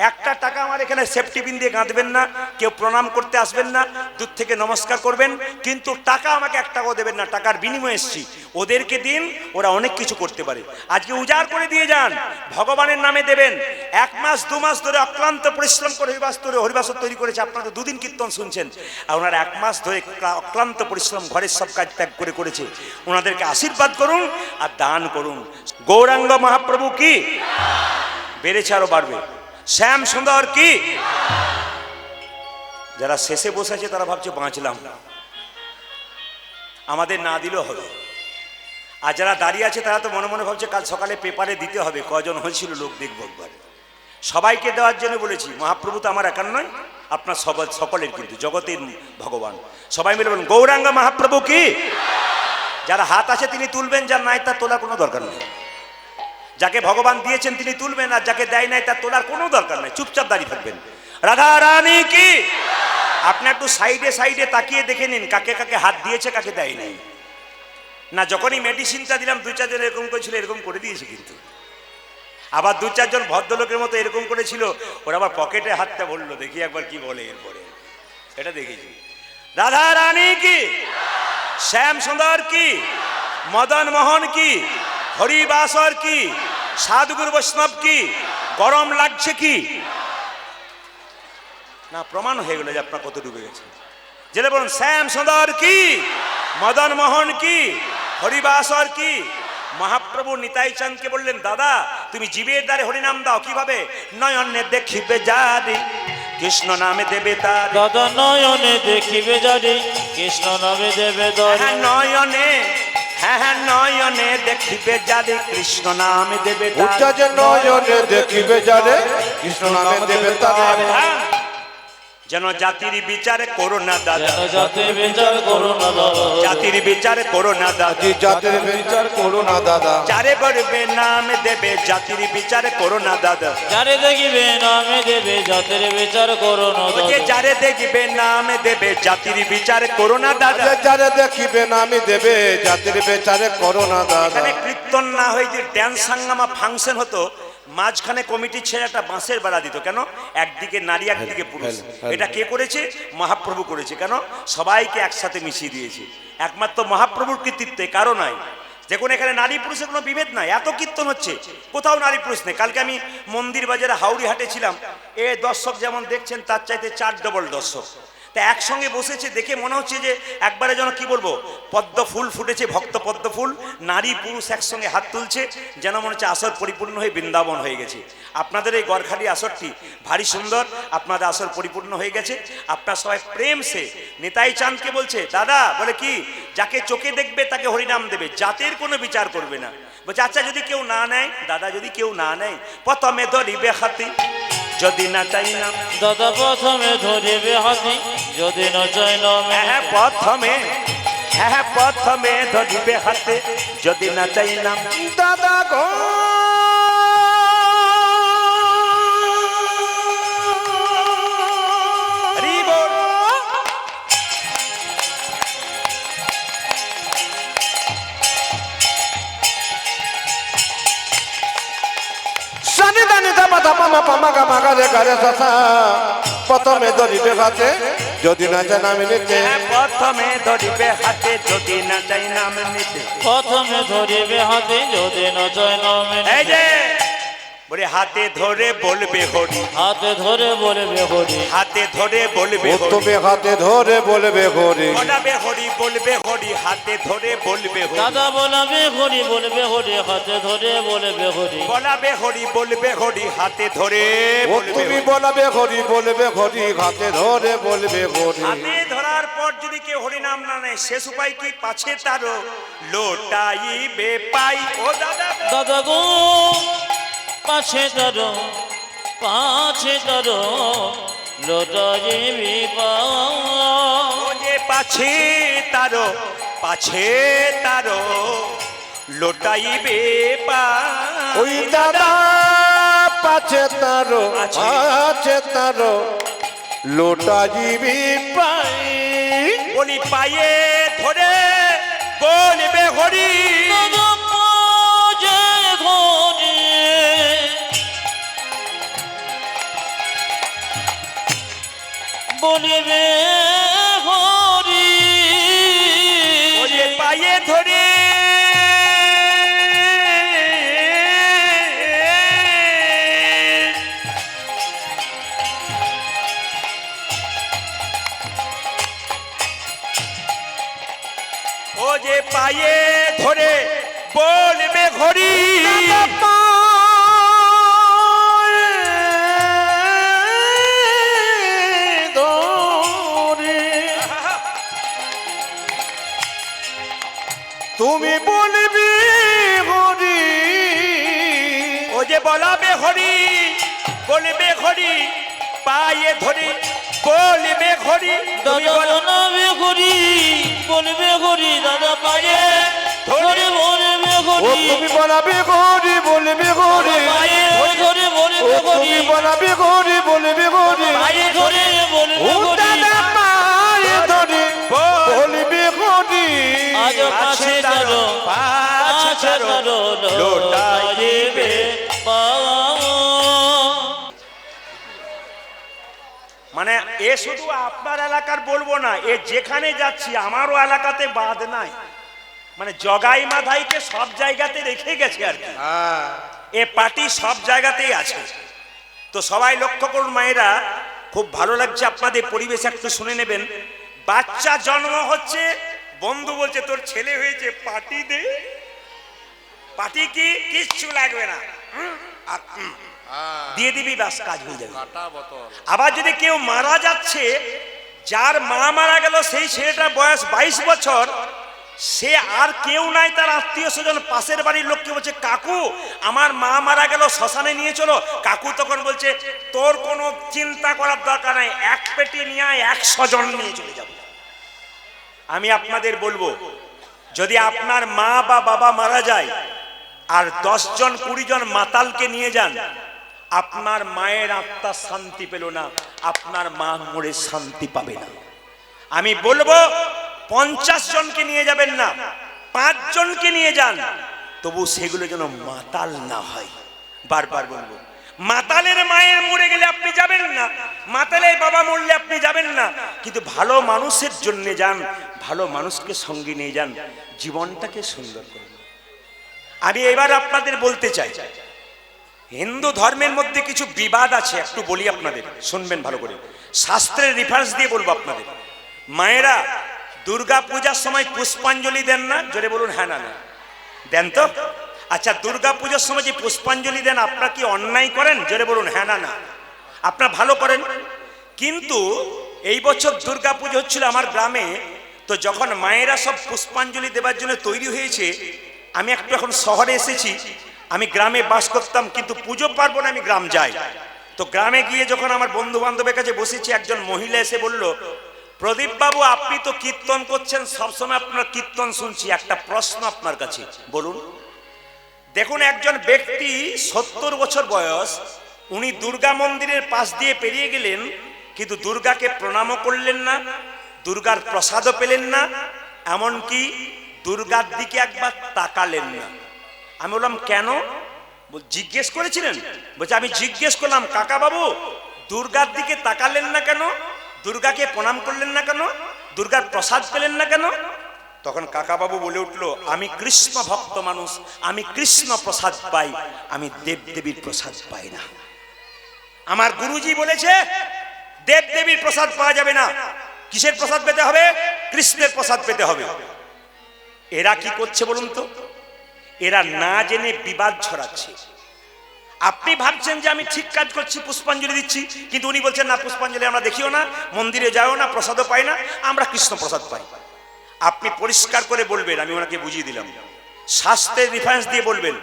1টা টাকা আমার এখানে সেফটি পিন দিয়ে গাঁথবেন না, কেউ প্রণাম করতে আসবেন না, দূর থেকে নমস্কার করবেন, কিন্তু টাকা আমাকে 1 টাকাও দেবেন না। টাকার বিনিময়ে এসছি, ওদেরকে দিন, ওরা অনেক কিছু করতে পারে। আজকে উজাড় করে দিয়ে যান, ভগবানের নামে দেবেন। 1 মাস 2 মাস ধরে অক্লান্ত পরিশ্রম করে হরিবাসর তৈরি করেছে। আপনারা 2 দিন কীর্তন শুনছেন, আর ওনারা 1 মাস ধরে অক্লান্ত পরিশ্রম ঘরের সব কাজ ত্যাগ করে করেছে। ওনাদেরকে আশীর্বাদ করুন আর দান করুন। গৌরাঙ্গ মহাপ্রভু কি? বেড়েছে, আরো বাড়বে। শ্যাম সুন্দর কি? যারা শেষে বসে আছে তারা ভাবছে বাঁচলাম, আমাদের না দিলেও হবে। আর যারা দাঁড়িয়ে আছে তারা তো মনে মনে ভাবছে কাল সকালে পেপারে দিতে হবে কজন হয়েছিল, লোক দেখব একবার। সবাইকে দেওয়ার জন্য বলেছি। মহাপ্রভু তো আমার একার নয়, আপনার সকলের, কিন্তু জগতের ভগবান। সবাই মিলে বলুন, গৌরাঙ্গ মহাপ্রভু কি? যারা হাত আছে তিনি তুলবেন, যার নাই তার তোলার কোনো দরকার নেই। যাকে ভগবান দিয়েছেন তিনি তুলবেন, আর যাকে দেয় নাই তার তোলার কোনো দরকার নেই, চুপচাপ দাঁড়িয়ে থাকবেন। রাধা রানী কি? আপনি একটু সাইডে সাইডে তাকিয়ে দেখে নিন কাকে কাকে হাত দিয়েছে, কাকে দেয় নাই। না, যখনই মেডিসিনটা দিলাম 2-4 জন এরকম করেছিল, এরকম করে দিয়েছে। কিন্তু আবার 2-4 জন ভদ্রলোকের মতো এরকম করেছিল, ওরা আবার পকেটে হাতটা বললো, দেখি একবার কি বলে। এরপরে এটা দেখেছি। রাধা রানী কি, শ্যাম সুন্দর কি, মদন মোহন কি, হরিবাসর কি, সাধুগুরু বৈষ্ণব কি, গরম লাগছে কি? না, প্রমাণ হয়ে গেল যে আপনার কত ডুবে গেছে। যেটা বলুন, শ্যাম সুন্দর কি, মদন মোহন কি, হরিবাসর কি? মহাপ্রভু নিতাই চাঁদকে বললেন, দাদা তুমি জীবের দ্বারে হরিনাম দাও। কিভাবে? নয়নে দেখিবে যারে কৃষ্ণ নামে দেবে তার। দাদা নয়নে দেখিবে যারে কৃষ্ণ নামে দেবে তার। হ্যাঁ নয়নে, হ্যাঁ নয়নে দেখিবে যারে কৃষ্ণ নামে দেবে তার। নয়নে দেখিবে যারে কৃষ্ণ নামে দেবে তার। যেন জাতির বিচার করো না দাদা, জাতির বিচার করো না দাদা, জাতির বিচার করো না দাদা, জাতির বিচার করো না দাদা। যারে বলবে নাম দেবে জাতির বিচার করো না দাদা। যারে দেখিবে নামে দেবে জাতির বিচার করো না দাদা। যারে দেখবে নাম দেবে জাতির বিচার করো না দাদা। যারে দেখিবে নামে দেবে জাতির বিচার করো না দাদা। এখানে কীর্তন না হয়ে যে ড্যান্স হাঙ্গামা ফাংশন হতো, মাঝখানে কমিটি ছেড়ে একটা বাঁশের বেড়া দিত। কেন? একদিকে নারী একদিকে পুরুষ। এটা কে করেছে? মহাপ্রভু করেছে। কেন? সবাইকে একসাথে মিশিয়ে দিয়েছে। একমাত্র মহাপ্রভুর কৃতিত্বে কারো নাই। দেখুন এখানে নারী পুরুষের কোনো বিভেদ নাই। এত কীর্তন হচ্ছে, কোথাও নারী পুরুষ নেই। কালকে আমি মন্দির বাজারে হাওড়ি হাটে ছিলাম। এ দর্শক যেমন দেখছেন তার চাইতে 4 ডবল দর্শক। তা একসঙ্গে বসেছে, দেখে মনে হচ্ছে যে একবারে যেন কি বলবো, পদ্ম ফুল ফুটেছে, ভক্ত পদ্ম ফুল। নারী পুরুষ একসঙ্গে হাত তুলছে, যেন মনে হচ্ছে আসর পরিপূর্ণ হয়ে বৃন্দাবন হয়ে গেছে। আপনাদের এই গড়খালি আসরটি ভারী সুন্দর, আপনাদের আসর পরিপূর্ণ হয়ে গেছে। আপনার সবাই প্রেম সে নিতাই চাঁদকে বলছে, দাদা বলে কি, যাকে চোখে দেখবে তাকে হরিনাম দেবে, জাতের কোনো বিচার করবে না। বলছে আচ্ছা যদি কেউ না নেয়, দাদা যদি কেউ না নেয়, প্রথমে ধরিবে হাতি যদি না চাই না দাদা, প্রথমে ধরিবে হাতি যদি না চাই না। হ্যাঁ প্রথমে, হ্যাঁ প্রথমে ধরিবে হাতে যদি না চাই না দাদা গো প্রথমে ধরিবে হাতে যদি না চাই নাম নিতে। প্রথমে ধরিবে হাতে যদি না চাই নাম নিতে। প্রথমে ধরিবে হাতে যদি না চাই নাম নিতে। এই যে বলে হাতে ধরে বলবে হরি, হাতে ধরে বলবে হরি, হাতে ধরে বলবে হরি। তুমি হাতে ধরে বলবে হরি, বলাবে হরি বলবে হরি, হাতে ধরে বলবে হরি। দাদা বলাবে হরি বলবে হরি, হাতে ধরে বলবে হরি। বলাবে হরি বলবে হরি, হাতে ধরে বলবে তুমি হরি। বলাবে হরি বলবে হরি, হাতে ধরে বলবে হরি। হাতে ধরার পর যদি কেউ হরি নাম না নেয়, শেষ উপায় কি? পাছে তারও লোটাইবে পাই। ও দাদা, দাদা গো পাছে তারো, পাছে তারো লোটাইবি পাই। ও যে পাছে তারও, পাছে তারও লোটাইবে পাই। ওই দাদা পাছে তারো, পাছে তারো লোটাইবি পাই। বলি পায়ে ধরে বলবে হরি, দাদা পাছে ধরে বলিবে হরি। ও যে পায়ে ধরে ও যে পায়ে ধরে বলবে হরি। তুমি বলবি হরি, ও যে বলাবে হরি বলবে হরি, পায়ে ধরে বলবে হরি। তুমি দাদা বলো বলবে হরি বলবে হরি, দাদা পায়ে ধরে বলবে ও হরি। তুমি বলাবে হরি বলবে হরি, পায়ে ধরে বলবে ও হরি, তুমি বলাবে হরি বলবে হরি। পায়ে ধরে বলবে ও হরি। দাদা পায়ে ধরে বলবে হরি। আজ পাছে তারো, পাছে তারো লোটাইবে পাই। মানে এ শুধু আপনার এলাকার বলবো না, এ যেখানে যাচ্ছি আমারও এলাকাতে বাদ নাই, মানে জগাই মাধাইকে সব জায়গাতে রেখে গেছে আর কি। হ্যাঁ এ পার্টি সব জায়গাতেই আছে। তো সবাই লক্ষ্য করুন মায়েরা, খুব ভালো লাগছে আপনাদের পরিবেশ, একটু শুনে নেবেন। বাচ্চা জন্ম হচ্ছে, বন্ধু বলছে তোর ছেলে হয়েছে, পার্টি দে। পার্টি কি কিচ্ছু লাগবে না, আর দিয়ে দিবি, ব্যাস কাজ হয়ে যাবে। কাটা বোতল। আবার যদি কেউ মারা যাচ্ছে, যার মা মারা গেল, সেই ছেলেটার বয়স 22 বছর, সে আর কেউ নাই, তার আত্মীয় স্বজন পাশের বাড়ির লোককে বলছে কাকু আমার মা মারা গেল, শ্মশানে নিয়ে চলো। কাকু তখন বলছে তোর কোনো চিন্তা করার দরকার নাই, এক পেটি নিয়ে 100 জন নিয়ে চলে যাবো। আমি আপনাদের বলবো, যদি আপনার মা বা বাবা মারা যায় আর 10 জন 20 জন মাতালকে নিয়ে যান, আপনার মায়ের আত্মা শান্তি পেল না, আপনার মা মরে শান্তি পাবে না। আমি বলবো 50 জনকে নিয়ে যাবেন না, 5 জনকে নিয়ে যান, তবু সেগুলো যেন মাতাল না হয়। বারবার বলবো, মাতালের মায়ের মরে গেলে আপনি যাবেন না, মাতালের বাবা মরলে আপনি যাবেন না, কিন্তু ভালো মানুষের জন্য যান, ভালো মানুষকে সঙ্গে নিয়ে যান, জীবনটাকে সুন্দর করুন। আমি এবার আপনাদের বলতে চাই, হিন্দু ধর্মের মধ্যে কিছু বিবাদ আছে, একটু বলি আপনাদের, শুনবেন ভালো করে, শাস্ত্রের রেফারেন্স দিয়ে বলবো আপনাদের। মায়েরা দুর্গা পূজার সময় পুষ্পাঞ্জলি দেন না? জোরে বলুন হ্যাঁ না না দেন তো। আচ্ছা, দুর্গা পূজার সময় যে পুষ্পাঞ্জলি দেন, আপনারা কি অন্যায় করেন? জোরে বলুন হ্যাঁ না না। আপনারা ভালো করেন। কিন্তু এই বছর দুর্গা পুজো হচ্ছিল আমার গ্রামে, তো যখন মায়েরা সব পুষ্পাঞ্জলি দেওয়ার জন্য তৈরি হয়েছে, আমি একটু এখন শহরে এসেছি, আমি গ্রামে বাস করতাম, কিন্তু পুজো পার্বণে আমি গ্রাম যাই। তো গ্রামে গিয়ে যখন আমার বন্ধু বান্ধবের কাছে বসেছি, একজন মহিলা এসে বলল, প্রদীপ বাবু আপনি তো কীর্তন করছেন, সবসময় আপনার কীর্তন শুনছি, একটা প্রশ্ন আপনার কাছে, বলুন। দেখুন, একজন ব্যক্তি 70 বছর বয়স, উনি দুর্গা মন্দিরের পাশ দিয়ে পেরিয়ে গেলেন, কিন্তু দুর্গাকে প্রণামও করলেন না, দুর্গার প্রসাদও পেলেন না, এমনকি দুর্গার দিকে একবার তাকালেন না। আমি বললাম কেন? জিজ্ঞেস করেছিলেন? বলছে আমি জিজ্ঞেস করলাম, কাকা বাবু দুর্গার দিকে তাকালেন না কেন, দুর্গাকে প্রণাম করলেন না কেন, দুর্গার প্রসাদ পেলেন না কেন? তখন কাকা বাবু বলে উঠলো, আমি কৃষ্ণ ভক্ত মানুষ, আমি কৃষ্ণ প্রসাদ পাই, আমি দেব দেবীর প্রসাদ পাই না। আমার গুরুজি বলেছে দেব দেবীর প্রসাদ পাওয়া যাবে না, কিসের প্রসাদ পেতে হবে? কৃষ্ণের প্রসাদ পেতে হবে। এরা কি করছে বলুন তো? এরা না জেনে বিবাদ ছড়াচ্ছে। আপনি ভাবছেন যে আমি ঠিক কাজ করছি, পুষ্পাঞ্জলি দিচ্ছি, কিন্তু উনি বলছেন না, পুষ্পাঞ্জলি আমরা দেখিও না, মন্দিরে যাও না, প্রসাদও পাই না, আমরা কৃষ্ণ প্রসাদ পাই। আপনি পরিষ্কার করে বলবেন, আমি ওনাকে বুঝিয়ে দিলাম, শাস্ত্রের রেফারেন্স দিয়ে বলবেন,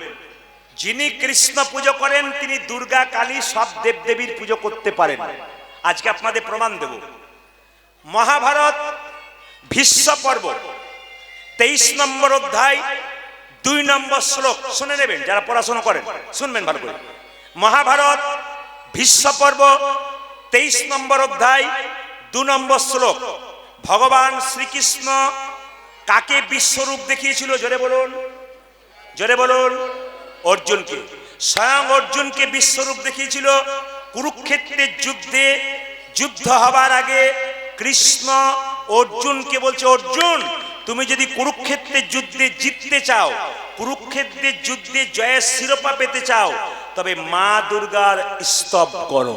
যিনি কৃষ্ণ পুজো করেন তিনি দুর্গা কালী সব দেবদেবীর পুজো করতে পারেন। আজকে আপনাদের প্রমাণ দেব। মহাভারত ভীষ্ম পর্ব 23 নম্বর অধ্যায় 2 নম্বর শ্লোক শুনে নেবেন, যারা পড়াশোনা করেন শুনবেন ভালো করে। মহাভারত ভীষ্ম পর্ব 23 নম্বর অধ্যায় 2 নম্বর শ্লোক। ভগবান শ্রীকৃষ্ণ কাকে বিশ্বরূপ দেখিয়েছিল? জোরে বলুন, জোরে বলুন। অর্জুনকে। স্বয়ং অর্জুনকে বিশ্বরূপ দেখিয়েছিল। কুরুক্ষেত্রের যুদ্ধে যুদ্ধ হবার আগে কৃষ্ণ অর্জুনকে বলছে, অর্জুন তুমি যদি কুরুক্ষেত্রের যুদ্ধে জিততে চাও, কুরুক্ষেত্রের যুদ্ধে জয়ের শিরোপা পেতে চাও, তবে মা দুর্গার স্তব করো।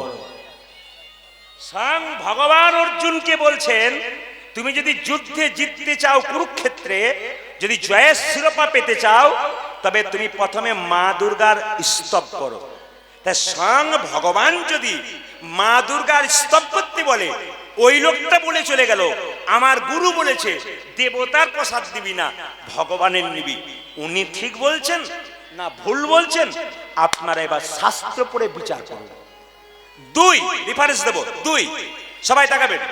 স্বয়ং ভগবান অর্জুনকে বলছেন, তুমি যদি যুদ্ধে জিততে চাও, কুরুক্ষেত্রে যদি জয়ের শিরোপা পেতে চাও, তবে তুমি প্রথমে মা দুর্গার স্তব করো। তাই স্বয়ং ভগবান যদি মা দুর্গার স্তব করতে বলে, ওই লোকটা বলে চলে গেল আমার গুরু বলেছে দেবতার প্রসাদ দিবি না, ভগবানের নিবি। উনি ঠিক বলছেন না ভুল বলছেন? আপনারা এবার শাস্ত্র পড়ে বিচার করুন। 2 রেফারেন্স দেব, 2 সবাই তাকাবেন।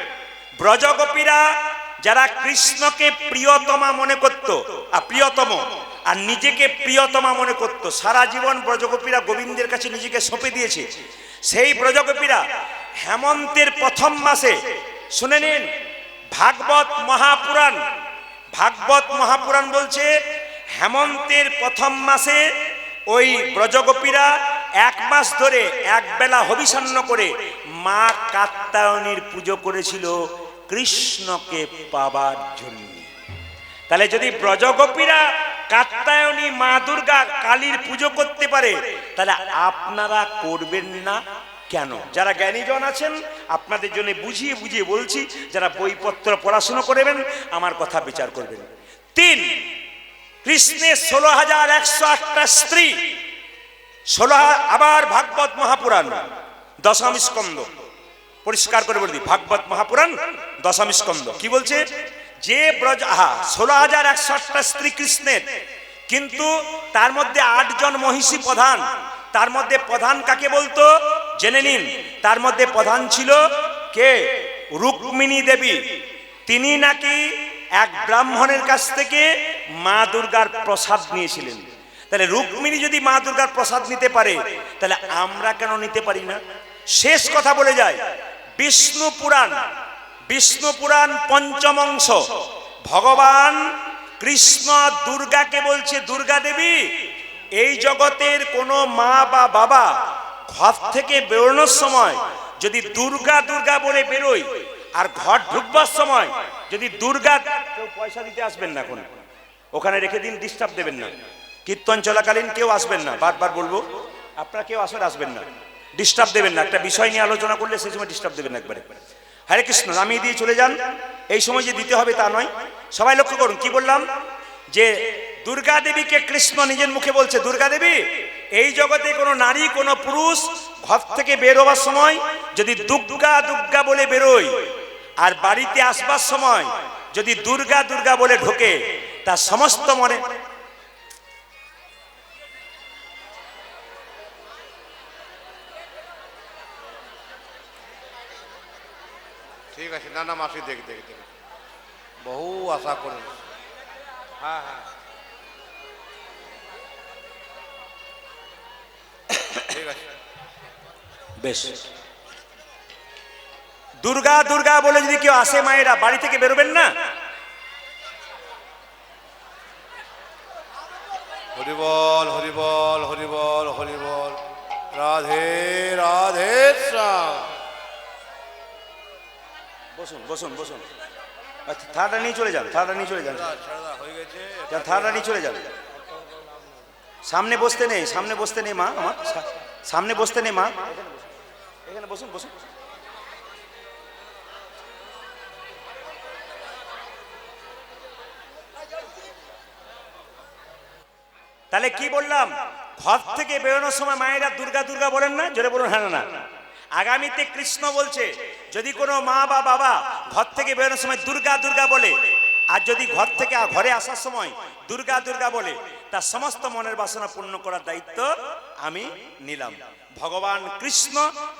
ব্রজগোপীরা যারা কৃষ্ণকে প্রিয়তমা মনে করত, প্রিয়তম আর নিজেকে প্রিয়তমা মনে করত, সারা জীবন ব্রজগোপীরা গোবিন্দের কাছে নিজেকে সঁপে দিয়েছে। সেই ব্রজগোপীরা হেমন্তের প্রথম মাসে, শুনে নিন ভাগবত মহাপুরাণ, ভাগবত মহাপুরাণ বলছে হেমন্তের প্রথম মাসে ওই ব্রজগোপীরা 1 মাস ধরে এক বেলা হবিষান্ন করে মা কাত্যায়নীর পুজো করেছিল কৃষ্ণকে পাবার জন্য। তাহলে যদি ব্রজগোপীরা কাত্যায়নী মা দুর্গা কালীর পুজো করতে পারে, তাহলে আপনারা করবেন না কেন? যারা জ্ঞানীজন আছেন আপনাদের জন্য বুঝিয়ে বুঝিয়ে বলছি, যারা বইপত্র পড়াশোনা করবেন আমার কথা বিচার করবেন। 3, কৃষ্ণের 16,108টা স্ত্রী। 16 আবার ভাগবত মহাপুরাণ 10ম স্কন্ধ, পরিষ্কার করে বলে দিই, ভাগবত মহাপুরাণ 10ম স্কন্ধ কি বলছে? যে ব্রজ 16,108টা স্ত্রী কৃষ্ণের, কিন্তু তার মধ্যে 8 জন মহিষী প্রধান। তার মধ্যে প্রধান কাকে বলতো জেনে নিন। তার মধ্যে প্রধান ছিল কে? রুক্মিণী দেবী। তিনি নাকি এক ব্রাহ্মণের কাছ থেকে মা দুর্গার প্রসাদ নিয়েছিলেন। তাহলে রুক্মিণী যদি মা দুর্গার প্রসাদ নিতে পারে, তাহলে আমরা কেন নিতে পারি না? শেষ কথা বলে যায়, বিষ্ণু পুরাণ 5ম অংশ, ভগবান কৃষ্ণ দুর্গাকে বলছে, দুর্গা দেবী, এই জগতের কোনো মা বা বাবা ঘর থেকে বেরোনোর সময় যদি দুর্গা দুর্গা বলে বেরোয়, আর ঘর ঢুকবার সময় যদি দুর্গা, কেউ পয়সা দিতে আসবেন না, এখন ওখানে রেখে দিন, ডিস্টার্ব দেবেন না। কীর্তন চলাকালীন কেউ আসবেন না, বারবার বলবো, আপনারা কেউ আসবেন না, ডিস্টার্ব দেবেন না। একটা বিষয় নিয়ে আলোচনা করলে সেই সময় ডিস্টার্ব দেবেন একবারে। হরে কৃষ্ণ নামিয়ে দিয়ে চলে যান। এই সময় যে দিতে হবে তা নয়। সবাই লক্ষ্য করুন কি বললাম, যে দুর্গা দেবীকে কৃষ্ণ নিজের মুখে বলছে, দুর্গা দেবী, এই জগতে কোনো নারী কোনো পুরুষ ঘর থেকে বের হওয়ার সময় যদি দুর্গা দুর্গা বলে বেরোয়, আর বাড়িতে আসবার সময় যদি দুর্গা দুর্গা বলে ঢোকে, তার সমস্ত মনে ঠিক আছে। না না মাসি, দেখ বহু আশা করে। হ্যাঁ হ্যাঁ ঠিক আছে, বেশ। দুর্গা দুর্গা বলে যদি কেউ আসে, মায়েরা বাড়ি থেকে বেরোবেন না। হরিবল হরিবল হরিবল হরিবল, রাধে রাধে শ্যাম। বসুন বসুন বসুন। আচ্ছা, থালাটা নিয়ে চলে যান, থালাটা নিয়ে চলে যান, হয়ে গেছে, থালাটা নিয়ে চলে যান। সামনে বসতে নেই, সামনে বসতে নেই মা, আমার সামনে বসতে নেই মা, এখানে বসুন বসুন। তাহলে কি বললাম, ঘর থেকে বেরোনোর সময় মায়েরা দুর্গা দুর্গা বলেন না? জোরে বলুন হ্যাঁ না না। আগামীতে কৃষ্ণ বলছে, যদি কোনো মা বা বাবা ঘর থেকে বেরোনোর সময় দুর্গা দুর্গা বলে, আর যদি ঘর থেকে ঘরে আসার সময় দুর্গা দুর্গা বলে, তার সমস্ত মনের বাসনা পূর্ণ করার দায়িত্ব আমি নিলাম। ভগবান কৃষ্ণ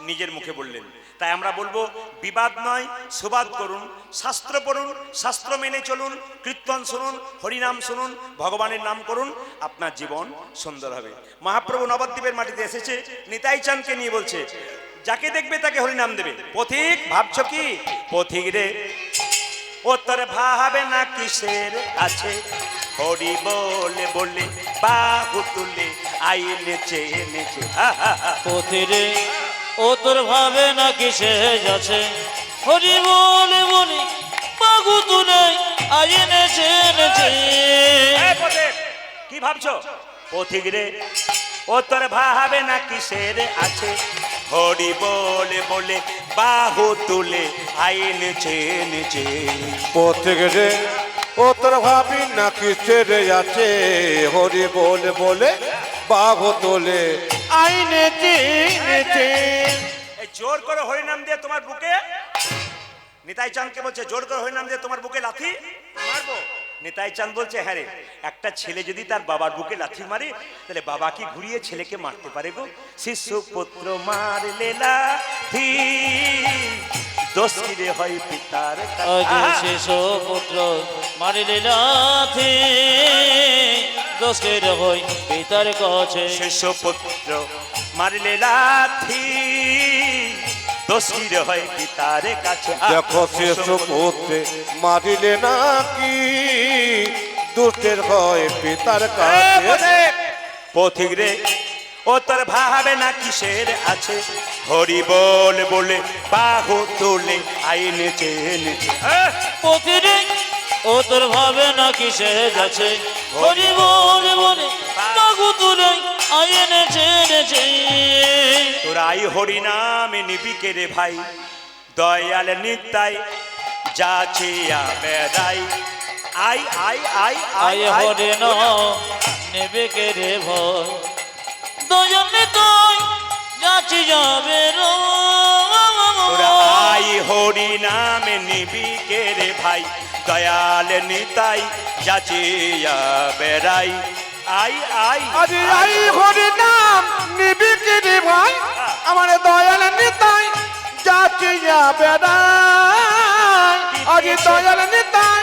নিজের মুখে বললেন। তাই আমরা বলবো, বিবাদ নয়, সুবাদ করুন, শাস্ত্র পড়ুন, শাস্ত্র মেনে চলুন, কীর্তন শুনুন, হরিনাম শুনুন, ভগবানের নাম করুন, আপনার জীবন সুন্দর হবে। মহাপ্রভু নবদ্বীপের মাটিতে এসেছে, নিতাই চাঁদকে নিয়ে বলছে, যাকে দেখবে তাকে হরিনাম দেবে। পথিক, ভাবছো কি? পথিক রে, ও তোর ভাবে না কিসের আছে, হরি বলে বলে বাহু তুলে আই নেচে নেচে। পথিরে ও তোর ভাবে না কিসে যাচ্ছে, হরি বলে বলি বাহু তুলে আই নেচে নেচে। কি ভাবছো? পথিক রে, ও তোর ভাবে না কিসের আছে, হরি বলে বলে বাহু তুলে আই নেচে নেচে। প্রত্যেকে রে, ও তোর ভাবি না কিসের আছে, হরি বলে বলে বাঘ তোলে আইনে নেচে। এই জোর করে হরিনাম দিয়ে তোমার বুকে, নিতাই চাঁদকে বলছে, জোর করে হরিনাম দিয়ে তোমার বুকে লাথি মারবো। নিতাই চাঁদ বলছে, হ্যাঁ রে, একটা ছেলে যদি তার বাবার বুকে লাথি মারে, তাহলে বাবা কি ঘুরিয়ে ছেলেকে মারতে পারে গো? শিশু পুত্র মারলে লাথি, দোষ কি রে হয় পিতার কাছে। শিশু পুত্র মারিলে লাথি, দোষ কি রে হয় পিতার কাছে। শিশু পুত্র মারলে লাথি, দোষ কি রে হয় পিতার কাছে। দেখো শিশু পুত্রে মারিলে নাকি, দুষ্টের হয় পিতার কাছে। পথিক রে, ও তোর ভাবে না কিসের আছে, হরি বল বলে বাহু তোলে আইনে চেনে। পথিরে ও তোর ভাবে না কিসে যাচ্ছে, হরি বল বলে বাহু তুলে আইনেছে এনেছে। তোরা আই হরি নামে নিবি কে রে ভাই, দয়াল নিতাই যাচিয়া বেড়াই। আই আই আই আই আয় হরে ন নেবে কে রে ভয়, দয়ালে তুই যাচ্ছি যাবে রো। তোরা আই হরি নামে নিবি কে রে ভাই, দয়াল নিতাই যাচিয়া বেড়াই। আই আই আজ আই হরি নাম নিবি কি রে ভাই, আমার দয়াল নিতাই যাচিয়া বেড়াই। আজ দয়াল নিতাই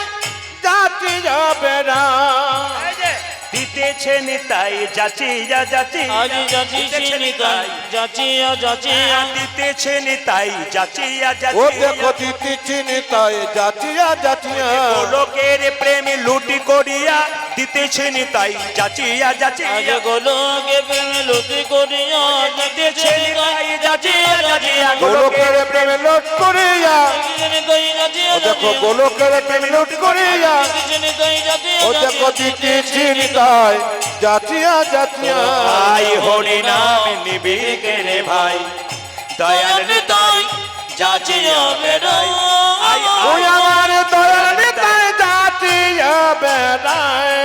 যাচিয়া বেড়াই। দিতেছে নিতাই যাচিয়া যাচি, আজ যাচ্ছি নিতাই যাচিয়া যাচিয়া, দিতেছে নিতাই যাচিয়া ও যাচি। দেখো দিতেছি নিতাই যাচিয়া যাচিয়া। গোলকের প্রেমে লুটি করিয়া দিতেছে নিতাই যাচিয়া যাচি। আজ গোলকে প্রেম লুটি করিয়া দিতেছে নিতাই যাচিয়া যাচিয়া। গোলকের প্রেমে লুট করিয়া, নিতাই যাচিয়া ও দেখো গোলকের প্রেমে লুট করিয়া। দিতেছে নিতাই যাচিয়া ও দেখো দিতেছি নিতাই যাচিয়া যাচিয়া। আই হরি নামে নিবি কে রে ভাই, দয়াল নিতাই যাচিয়া বেড়াই। আই ওই আমার দয়াল নিতাই যাচিয়া বেড়াই।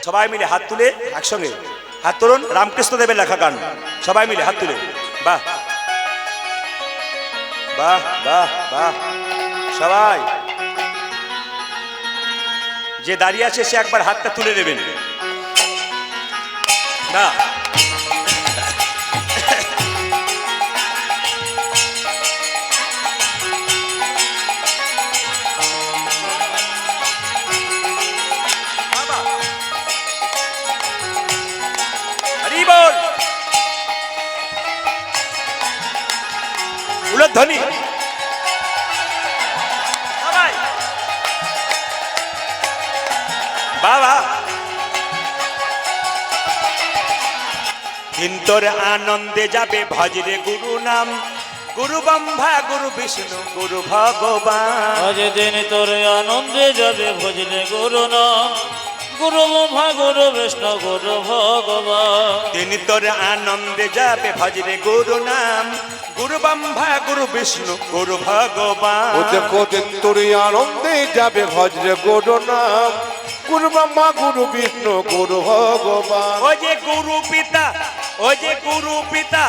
সবাই মিলে হাত তুলে একসঙ্গে হাত তুলুন, রামকৃষ্ণ দেবের লেখা গান, সবাই মিলে হাত তুলে। বাহ বাহ বাহ বাহ। সবাই যে দাঁড়িয়ে আছে সে একবার হাতটা তুলে দেবেন। বাহ হরি বল, উলধ্বনি সবাই। বাবা দিন তোর আনন্দে যাবে ভজরে গুরু নাম, গুরু ব্রহ্মা গুরু বিষ্ণু গুরু ভগবান। আজ দিন তোর আনন্দে যাবে ভজলে গুরু নাম, গুরু ব্রহ্মা গুরু বিষ্ণু গুরু ভগবান। দিন তোর আনন্দে যাবে ভজরে গুরু নাম, গুরু ব্রহ্মা গুরু বিষ্ণু গুরু ভগবান। ও দেখো দিন তোর আনন্দে যাবে ভজরে গুরু নাম, গুরু ব্রহ্মা গুরু বিষ্ণু গুরু ভগবান। ও যে গুরু পিতা, ও যে গুরু পিতা,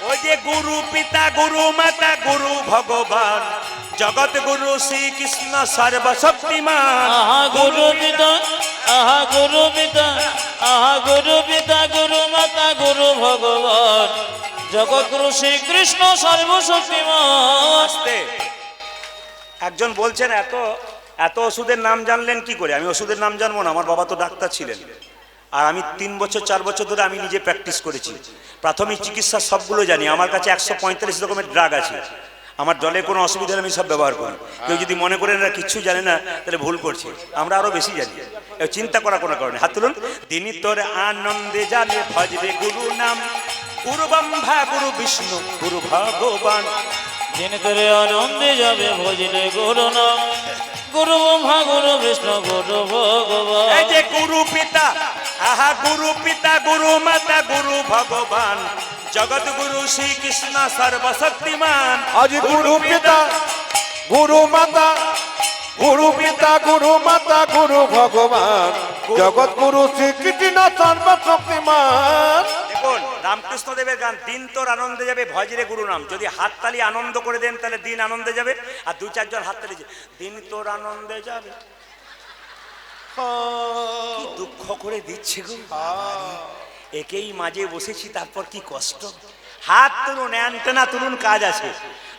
ও যে গুরু পিতা গুরু মাতা গুরু ভগবান, জগৎ গুরু শ্রীকৃষ্ণ সর্বশক্তিমান। আহা গুরু পিতা, আহা গুরু পিতা, আহা গুরু পিতা গুরু মাতা গুরু ভগবান, জগৎ গুরু শ্রীকৃষ্ণ সর্বশক্তিমান। আস্তে। একজন বলছেন এত এত ওষুধের নাম জানলেন কি করে? আমি ওষুধের নাম জানবো না, আমার বাবা তো ডাক্তার ছিলেন। আর আমি 3 বছর 4 বছর ধরে আমি নিজে প্র্যাকটিস করেছি, প্রাথমিক চিকিৎসা সবগুলো জানি। আমার কাছে 145 রকমের ড্রাগ আছে, আমার জলে কোনো অসুবিধা হলে আমি সব ব্যবহার করি। কেউ যদি মনে করেন এরা কিচ্ছু জানে না তাহলে ভুল করছে, আমরা আরো বেশি জানি। চিন্তা করা কোনো কারণে হাত তুলুন। দিনই তোর আনন্দে জানে ভজরে গুরু নাম, গুরু ব্রহ্মা গুরু বিষ্ণু গুরু ভগবান। দিন তোর আনন্দে যাবে ভজলে গুরু নাম, গুরু ব্রহ্মা গুরু বিষ্ণু গুরু ভগবান। এই যে গুরু পিতা, আহা গুরু পিতা গুরু মাতা গুরু ভগবান, জগৎ গুরু শ্রীকৃষ্ণ সর্বশক্তিমান। আজ গুরু পিতা গুরু মাতা, গুরু পিতা গুরু মাতা গুরু ভগবান, জগৎ গুরু শ্রীকৃষ্ণ সর্বশক্তিমান। দেখুন রামকৃষ্ণ দেবের গান, দিন তোর আনন্দে যাবে ভজরে গুরু নাম। যদি হাততালি আনন্দ করে দেন তাহলে দিন আনন্দে যাবে, আর 2-4 জন হাততালি দিন তোর আনন্দে যাবে। কি দুঃখ করে দিচ্ছে গো, একেই মাঝে বসেছি তারপর কি কষ্ট। হাত তুলুন, অ্যান্টেনা তুলুন, কাজ আছে।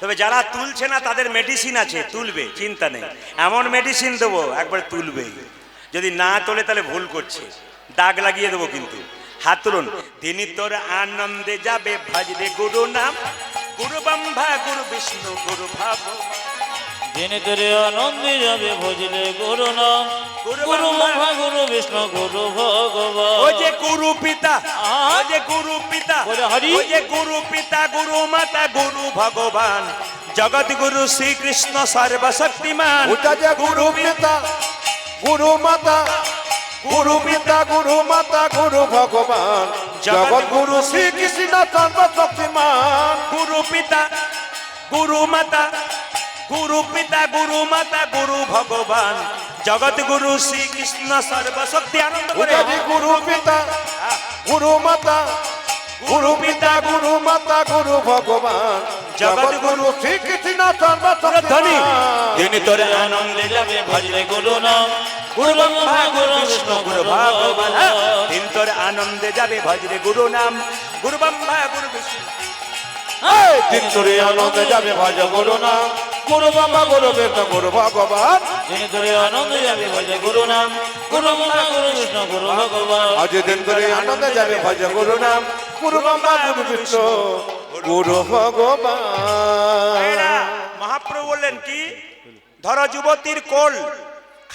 তবে যারা তুলছে না তাদের মেডিসিন আছে, তুলবে, চিন্তা নেই। এমন মেডিসিন দেবো একবার তুলবেই, যদি না তোলে তাহলে ভুল করছে, দাগ লাগিয়ে দেবো কিন্তু। হাত তুলুন। দিনই তোর আনন্দে যাবে ভজরে গুরু নাম, গুরু ব্রহ্মা গুরু বিষ্ণু গুরু ভগবান। দিন তোর আনন্দে যাবে ভজলে গুরু নাম, গুরু ব্রহ্মা গুরু বিষ্ণু গুরু ভগবান। ও যে গুরু পিতা, ও যে গুরু পিতা বলে হরি। ওই যে গুরু পিতা গুরু মাতা গুরু ভগবান জগৎ গুরু শ্রীকৃষ্ণ সর্বশক্তিমান। ওটা যে গুরু পিতা গুরু মাতা গুরু পিতা গুরু মাতা গুরু ভগবান জগৎ গুরু শ্রীকৃষ্ণ সর্বশক্তিমান। গুরু পিতা গুরু মাতা গুরু পিতা গুরু মাতা গুরু ভগবান জগৎ গুরু শ্রীকৃষ্ণ সর্বশক্তি। আনন্দ করে ওটা যে গুরু পিতা গুরু মাতা গুরু পিতা গুরু মাতা গুরু ভগবান জগৎ গুরু শ্রীকৃষ্ণ সর্বশক্তিমান। যিনি তোর আনন্দে যাবে ভজরে গুরু নাম, গুরু ব্রহ্মা গুরু বিষ্ণু গুরু ভগবান। দিন তোর আনন্দে যাবে ভজরে গুরু নাম গুরু ব্রহ্মা গুরু বিষ্ণু। দিন তোরে আনন্দে যাবে ভজ গুরু নাম গুরু বাবা গুরু বিষ্ণু গুরু ভগবান। যিনি তোরে আনন্দে যাবে ভজরে গুরু নাম, গুরু ব্রহ্মা গুরু বিষ্ণু গুরু ভগবান। আজ দিন তোরে আনন্দে যাবে ভজ গুরু নাম গুরু বাবা গুরু বিষ্ণু গুরু ভগবান। এরা মহাপ্রভু বললেন কি, ধরো যুবতীর কোল,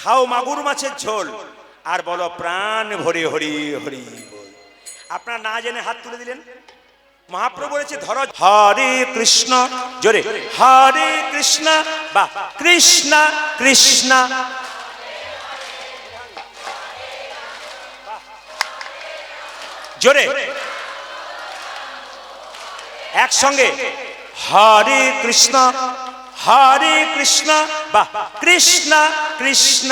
খাও মাগুর মাছের ঝোল, আর বলো প্রাণ ভরে হরি হরি বল। আপনারা না জেনে হাত তুলে দিলেন। মহাপ্রভু বলেছে ধরো হরে কৃষ্ণ, জোরে হরে কৃষ্ণ বা কৃষ্ণ কৃষ্ণ, জোরে একসঙ্গে হরে কৃষ্ণ বা কৃষ্ণ কৃষ্ণ,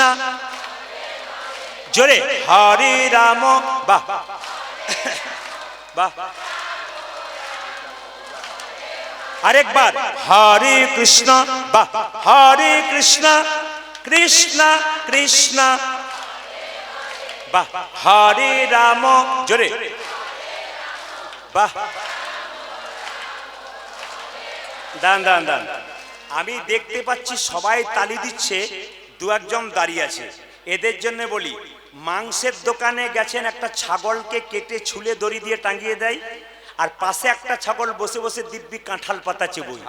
জোরে হরে রাম বা বাহ, আরেকবার হরে কৃষ্ণ বা হরে কৃষ্ণ কৃষ্ণ কৃষ্ণ বা হরে রাম, জোরে বাহ। দান দান দান, আমি দেখতে পাচ্ছি সবাই তালি দিচ্ছে, দু একজন দাঁড়িয়ে আছে। এদের জন্য বলি, মাংসের দোকানে গেছেন, একটা ছাগলকে কেটে ছুলে দড়ি দিয়ে টাঙিয়ে দেয়, আর পাশে একটা ছাগল বসে বসে দিব্যি কাঁঠাল পাতা চেবই,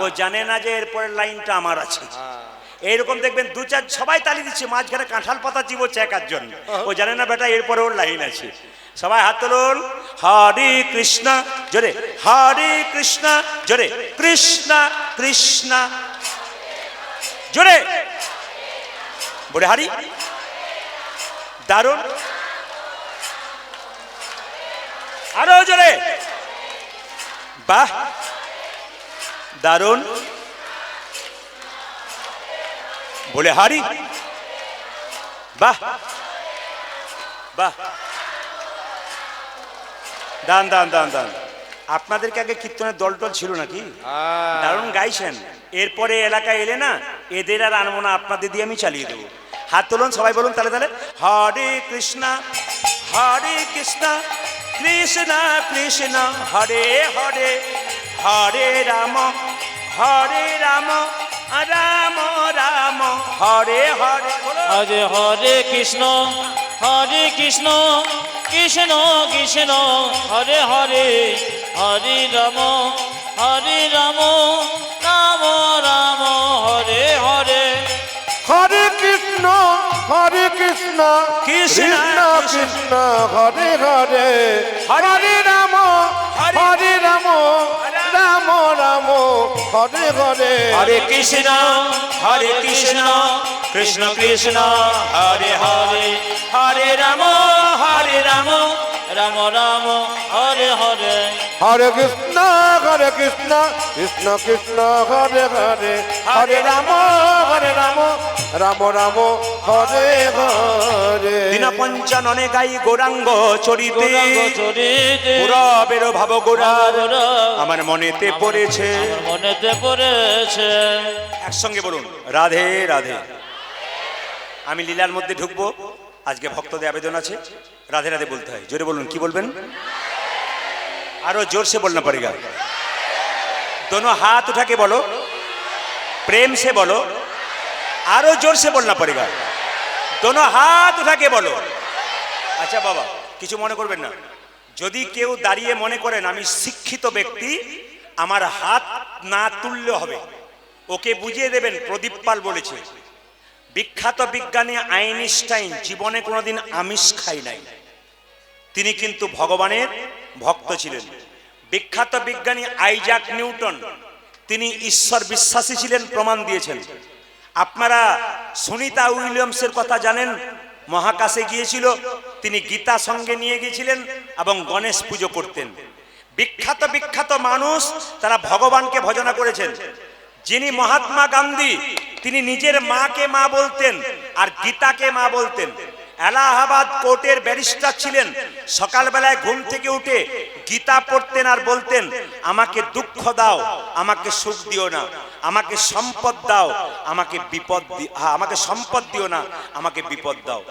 ও জানে না যে এরপরের লাইনটা আমার আছে। এইরকম দেখবেন দু চার সবাই তালি দিচ্ছে, মাঝখানে কাঁঠাল পাতা চিবোচ্ছে এক একজন, ও জানে না বেটা এরপরে ওর লাইন আছে। সবাই হাত তুলুন, হরে কৃষ্ণ, জোরে হরে কৃষ্ণ, জোরে কৃষ্ণ কৃষ্ণ, জোরে বলে হরি। দারুণ, আরো জোরে, বাহ দারুণ, বলে হারি, বাহ বাহ, দান দান দান দান। আপনাদেরকে আগে কীর্তনের দল টল ছিল নাকি? দারুণ গাইছেন। এরপরে এলাকায় এলে না, এদের আর আনবো না, আপনাদের দিয়ে আমি চালিয়ে দেবো। হাত তুলুন সবাই, বলুন তাহলে তাহলে হরে কৃষ্ণ কৃষ্ণ কৃষ্ণ হরে হরে, হরে রাম রাম রাম হরে হরে। আজ হরে কৃষ্ণ কৃষ্ণ কৃষ্ণ হরে হরে, হরে রাম রাম রাম হরে হরে। হরে কৃষ্ণ কৃষ্ণ কৃষ্ণ কৃষ্ণ হরে হরে, হরে রাম রাম রাম হরে হরে। হরে কৃষ্ণ কৃষ্ণ কৃষ্ণ হরে হরে, হরে রাম রাম রাম রাম হরে হরে। হরে কৃষ্ণ কৃষ্ণ কৃষ্ণ হরে হরে, হরে রাম রাম রাম হরে হরে। দিন পঞ্চাননে গাই গৌরাঙ্গ চরিতে, গৌরাঙ্গ চরিতে পুরবের ভাব গোড়ার গোরা আমার মনেতে পড়েছে, আমার মনেতে পড়েছে। একসঙ্গে বলুন রাধে রাধে। আমি লীলার মধ্যে ঢুকবো, আজকে ভক্তদের আবেদন আছে, রাধে রাধে বলতে হয়। জোরে বলুন, কি বলবেন? আরো जोर से बोलना पड़ेगा। दोनों हाथ उठा के बोलो, प्रेम से बोलो, आरो जोर से बोलना पड़ेगा। दोनों हाथ उठा के बोलो। अच्छा बाबा কিছু মনে করবেন না, যদি কেউ দাঁড়িয়ে মনে করেন আমি শিক্ষিত ব্যক্তি, আমার হাত না তুললে হবে, ওকে বুঝিয়ে দেবেন প্রদীপ পাল বলেছে, বিখ্যাত বিজ্ঞানী আইনস্টাইন জীবনে কোনোদিন আমিষ খায় নাই, তিনি কিন্তু ভগবানের ভক্ত ছিলেন। বিখ্যাত বিজ্ঞানী আইজাক নিউটন, তিনি ঈশ্বর বিশ্বাসী ছিলেন, প্রমাণ দিয়েছেন। আপনারা সুনিতা উইলিয়ামসের কথা জানেন, মহাকাশে গিয়েছিল, তিনি গীতা সঙ্গে নিয়ে গিয়েছিলেন এবং গণেশ পুজো করতেন। বিখ্যাত বিখ্যাত মানুষ তারা ভগবানকে ভজনা করেছেন। যিনি মহাত্মা গান্ধী, তিনি নিজের মাকে মা বলতেন আর গীতাকে মা বলতেন। এলাহাবাদ কোর্টের ব্যারিস্টার ছিলেন, সকালবেলায় ঘুম থেকে উঠে গীতা পড়তেন আর বলতেন, আমাকে দুঃখ দাও, আমাকে সুখ দিও না, আমাকে সম্পদ দাও, আমাকে আমাকে সম্পদ দিও না, আমাকে বিপদ দাও।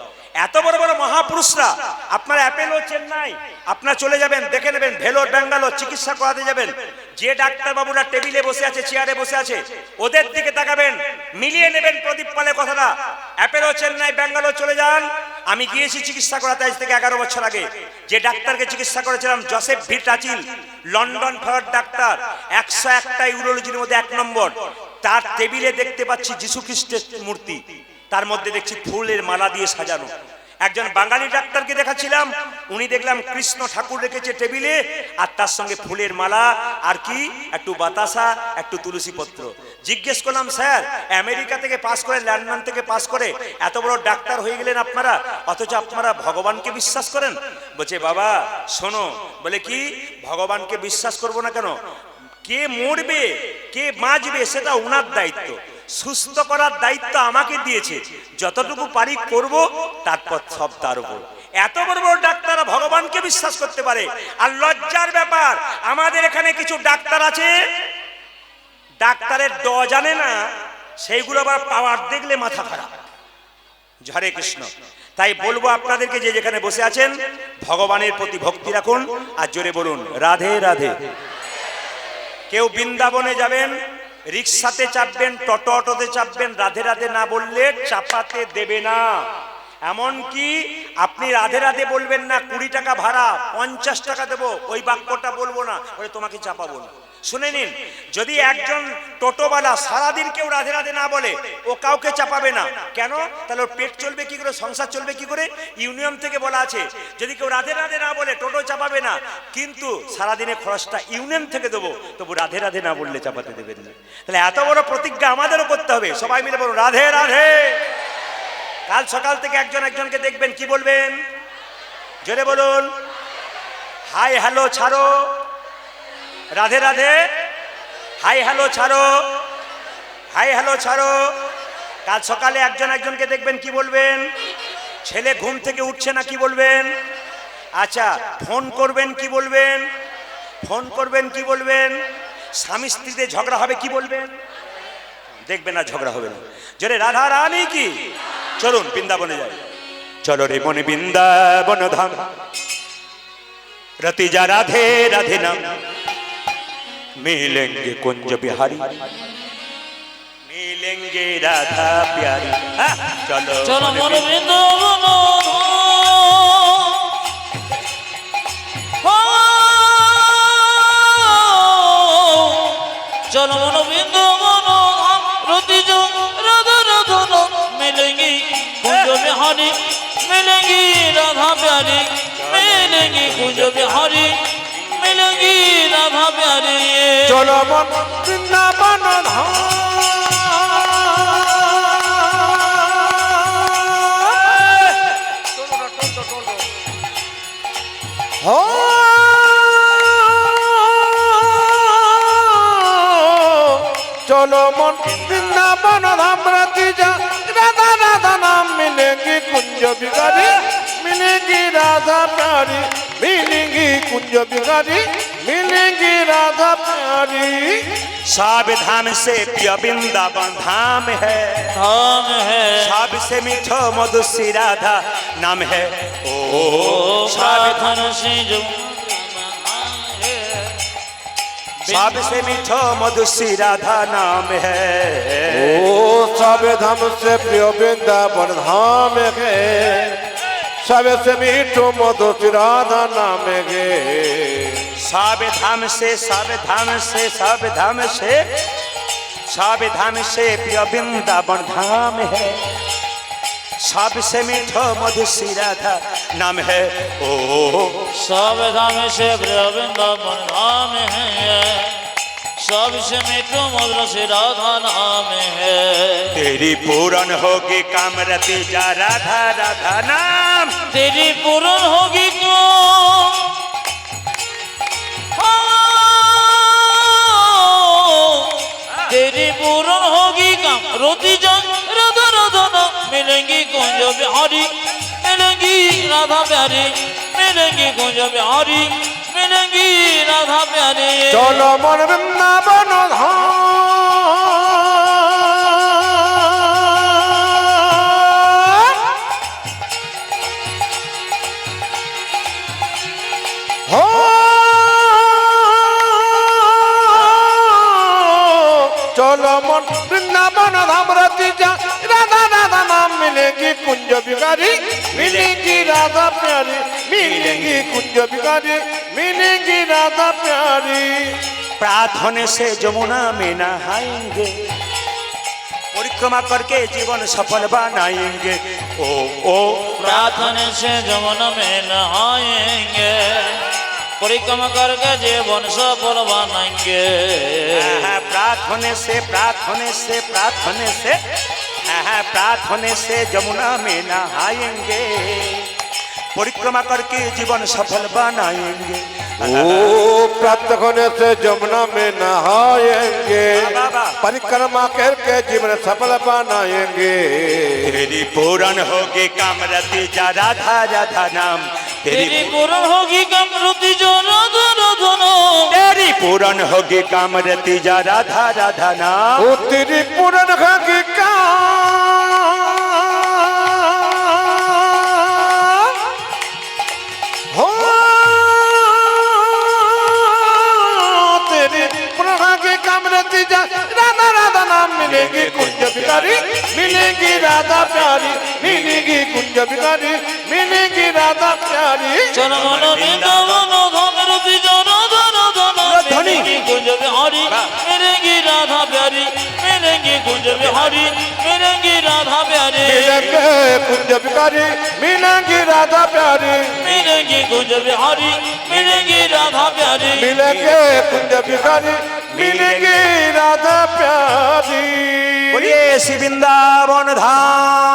এত বড় বড় মহাপুরুষরা, আপনার অ্যাপেলো চেন্নাই আপনারা চলে যাবেন, দেখে নেবেন, ভেলোর ব্যাঙ্গালোর চিকিৎসা করাতে যাবেন, যে ডাক্তার বাবুরা টেবিলে বসে আছে, চেয়ারে বসে আছে, ওদের দিকে তাকাবেন, মিলিয়ে নেবেন প্রদীপ পালের কথাটা। অ্যাপেলো চেন্নাই ব্যাঙ্গালোর চলে যান। আমি গিয়েছি চিকিৎসা করাতে আজ থেকে 11 বছর আগে। যে ডাক্তারকে চিকিৎসা করেছিলাম, জোসেফ ভি টাচিল, লন্ডন ফেরত ডাক্তার, 101টা ইউরোলজির মধ্যে 1 নম্বর। তার টেবিলে দেখতে পাচ্ছি যিশু খ্রিস্টের মূর্তি, তার মধ্যে দেখছি ফুলের মালা দিয়ে সাজানো। একজন বাঙালি ডাক্তারকে দেখাচ্ছিলাম, উনি দেখলাম কৃষ্ণ ঠাকুর রেখেছে টেবিলে, আর তার সঙ্গে ফুলের মালা, আর কি একটু বাতাসা, একটু তুলসী পত্র। জিজ্ঞেস করলাম, স্যার আমেরিকা থেকে পাস করে, লন্ডন থেকে পাস করে এত বড় ডাক্তার হয়ে গেলেন আপনারা, অথচ আপনারা ভগবানকে বিশ্বাস করেন? বলছে, বাবা শোনো, বলে কি ভগবানকে বিশ্বাস করবো না কেন? কে মরবে কে বাঁচবে সেটা ওনার দায়িত্ব, সুস্থ করার দায়িত্ব আমাকে দিয়েছে, যতটুকু পারি করব, তারপর সব তার উপর। এত বড় বড় ডাক্তাররা ভগবানকে বিশ্বাস করতে পারে। আর লজ্জার ব্যাপার, আমাদের এখানে কিছু ডাক্তার আছে, ডাক্তারের ড জানে না, সেইগুলো আবার পাওয়ার দেখলে মাথা খারাপ। হরে কৃষ্ণ। তাই বলবো আপনাদেরকে, যে যেখানে বসে আছেন, ভগবানের প্রতি ভক্তি রাখুন আর জোরে বলুন রাধে রাধে। কেউ বৃন্দাবনে যাবেন, রিক্সাতে চাপবেন, টোটোতে চাপবেন, রাধে রাধে না বললে চাপাতে দেবে না। এমনকি আপনি রাধে রাধে বলবেন না, 20 টাকা ভাড়া, 50 টাকা দেবো, ওই বাক্যটা বলবো না, ওই তোমাকে চাপাবো না। শুনে নিন, যদি একজন টোটোওয়ালা সারাদিন কেউ রাধে রাধে না বলে, ও কাউকে চাপাবে না। কেন? তাহলে ওর পেট চলবে কি করে, সংসার চলবে কি করে? ইউনিয়ন থেকে বলা আছে, যদি কেউ রাধে রাধে না বলে টোটো চাপাবে না, কিন্তু সারাদিনের খরচটা ইউনিয়ন থেকে দেবো, তবু রাধে রাধে না বললে চাপাতে দেবেন না। তাহলে এত বড় প্রতিজ্ঞা আমাদেরও করতে হবে। সবাই মিলে বলুন রাধে রাধে। কাল সকাল থেকে একজন একজনকে দেখবেন, কি বলবেন? জোরে বলুন, হাই হ্যালো ছাড়ো, রাধে রাধে, হাই হ্যালো ছাড়ো, হাই হ্যালো ছাড়ো। কাল সকালে একজন একজনকে দেখবেন, কি বলবেন? ছেলে ঘুম থেকে উঠছে না, কি বলবেন? আচ্ছা, ফোন করবেন, কি বলবেন? ফোন করবেন, কি বলবেন? স্বামী স্ত্রীতে ঝগড়া হবে, কি বলবেন? দেখবেন না ঝগড়া হবে না। জোরে রাধা রানী কি। চলুন বৃন্দাবনে যাই। চলো রে মনে বৃন্দাবন ধাম, रति जा राधे राधे नाम, मिलेंगे कुंज बिहारी, मिलेंगे राधा प्यारी। चलो चलो मन बृंदावन चलो मन बृंदावन रति जो राधा राधा नाम, मिलेंगे कुंज बिहारी, मिलेंगी राधा प्यारी, मिलेंगी कुंज बिहारी, मिलेंगी राधा प्यारी। चलो मन वृंदावन धाम, हो चलो मन वृंदावन धाम, रति जा राधा राधा नाम, मिलेंगी कुंज बिहारी, मिलेंगी राधा प्यारी, मिलेंगी कुंज बिहारी, मिलेंगी राधा प्यारी। सब धाम से प्रिय वृंदावन धाम है, धाम है सबसे मीठो मधु श्री राधा नाम है। ओ साधन से जो सबसे मीठो मधु श्री राधा नाम है। ओ सब धाम से प्रिय वृंदावन धाम है, सबसे मीठो मधु श्री राधा नाम है। सब धाम से, सब धाम से, सब धाम से, सब धाम से प्रिय वृंदावन धाम है, सबसे मीठो मधु श्री राधा नाम है ओ सब धाम से प्रिय वृंदावन धाम है, सबसे मीठो मधुर से राधा नाम है। तेरी पूरन होगी कामरती जा राधा राधा नाम। तेरी पूर्ण होगी क्यों तेरी पूर्ण होगी काम रोती जंग राधा राधा नाम। मिलेंगी कुंज बिहारी, मिलेंगी राधा प्यारी, मिलेंगी कुंज बिहारी, मिलेंगी राधा प्यारी। চলো মন বৃন্দাবন हो चलो मन वृंदावन धाम रति जा राधा राधा नाम। मिलेगी कुंज बिहारी, मिलेगी राधा प्यारी, मिलेगी कुंज बिहारी, मिलेगी राधा प्यारी। प्रार्थने से जमुना में नहाएंगे, परिक्रमा करके जीवन सफल बनाएंगे। ओ ओ प्रार्थना से जमुना में नहाएंगे, परिक्रमा करके जीवन सफल बनाएंगे। प्रार्थने से प्रार्थने से प्रार्थने से प्रार्थने से जमुना में नहाएंगे, परिक्रमा करके जीवन सफल बनाएंगे। ओ प्रातः होने से जमुना में नहाएंगे, परिक्रमा करके जीवन सफल बनाएंगे। तेरी पूरन होगी कामरती जा राधा राधा नाम। तेरी पूर्ण होगी कामरती जो राधा राधा नाम। तेरी पूरन होगी कामरती जा राधा राधा नाम। ओ तेरी पूरन होगी राधा राधा नाम। मिलेगी कुंज बिहारी, मिलेगी राधा प्यारी, मिलेगी कुंज बिहारी, मिलेगी राधा प्यारी। चल मन वृंदावन धाम रति जो राधा राधा नाम। मिलेगी कुंज बिहारी, मिलेगी राधा प्यारी, मिलेगी कुंज बिहारी, मिलेगी राधा प्यारी। मिलेंगे कुंज बिहारी, मिलेंगी राधा प्यारी, मिलेंगी कुंज बिहारी, मिलेंगी राधा प्यारी। मिलेंगे कुंज बिहारी, मिलेगी राधा प्यारी। बोलिए श्री वृंदावन धाम।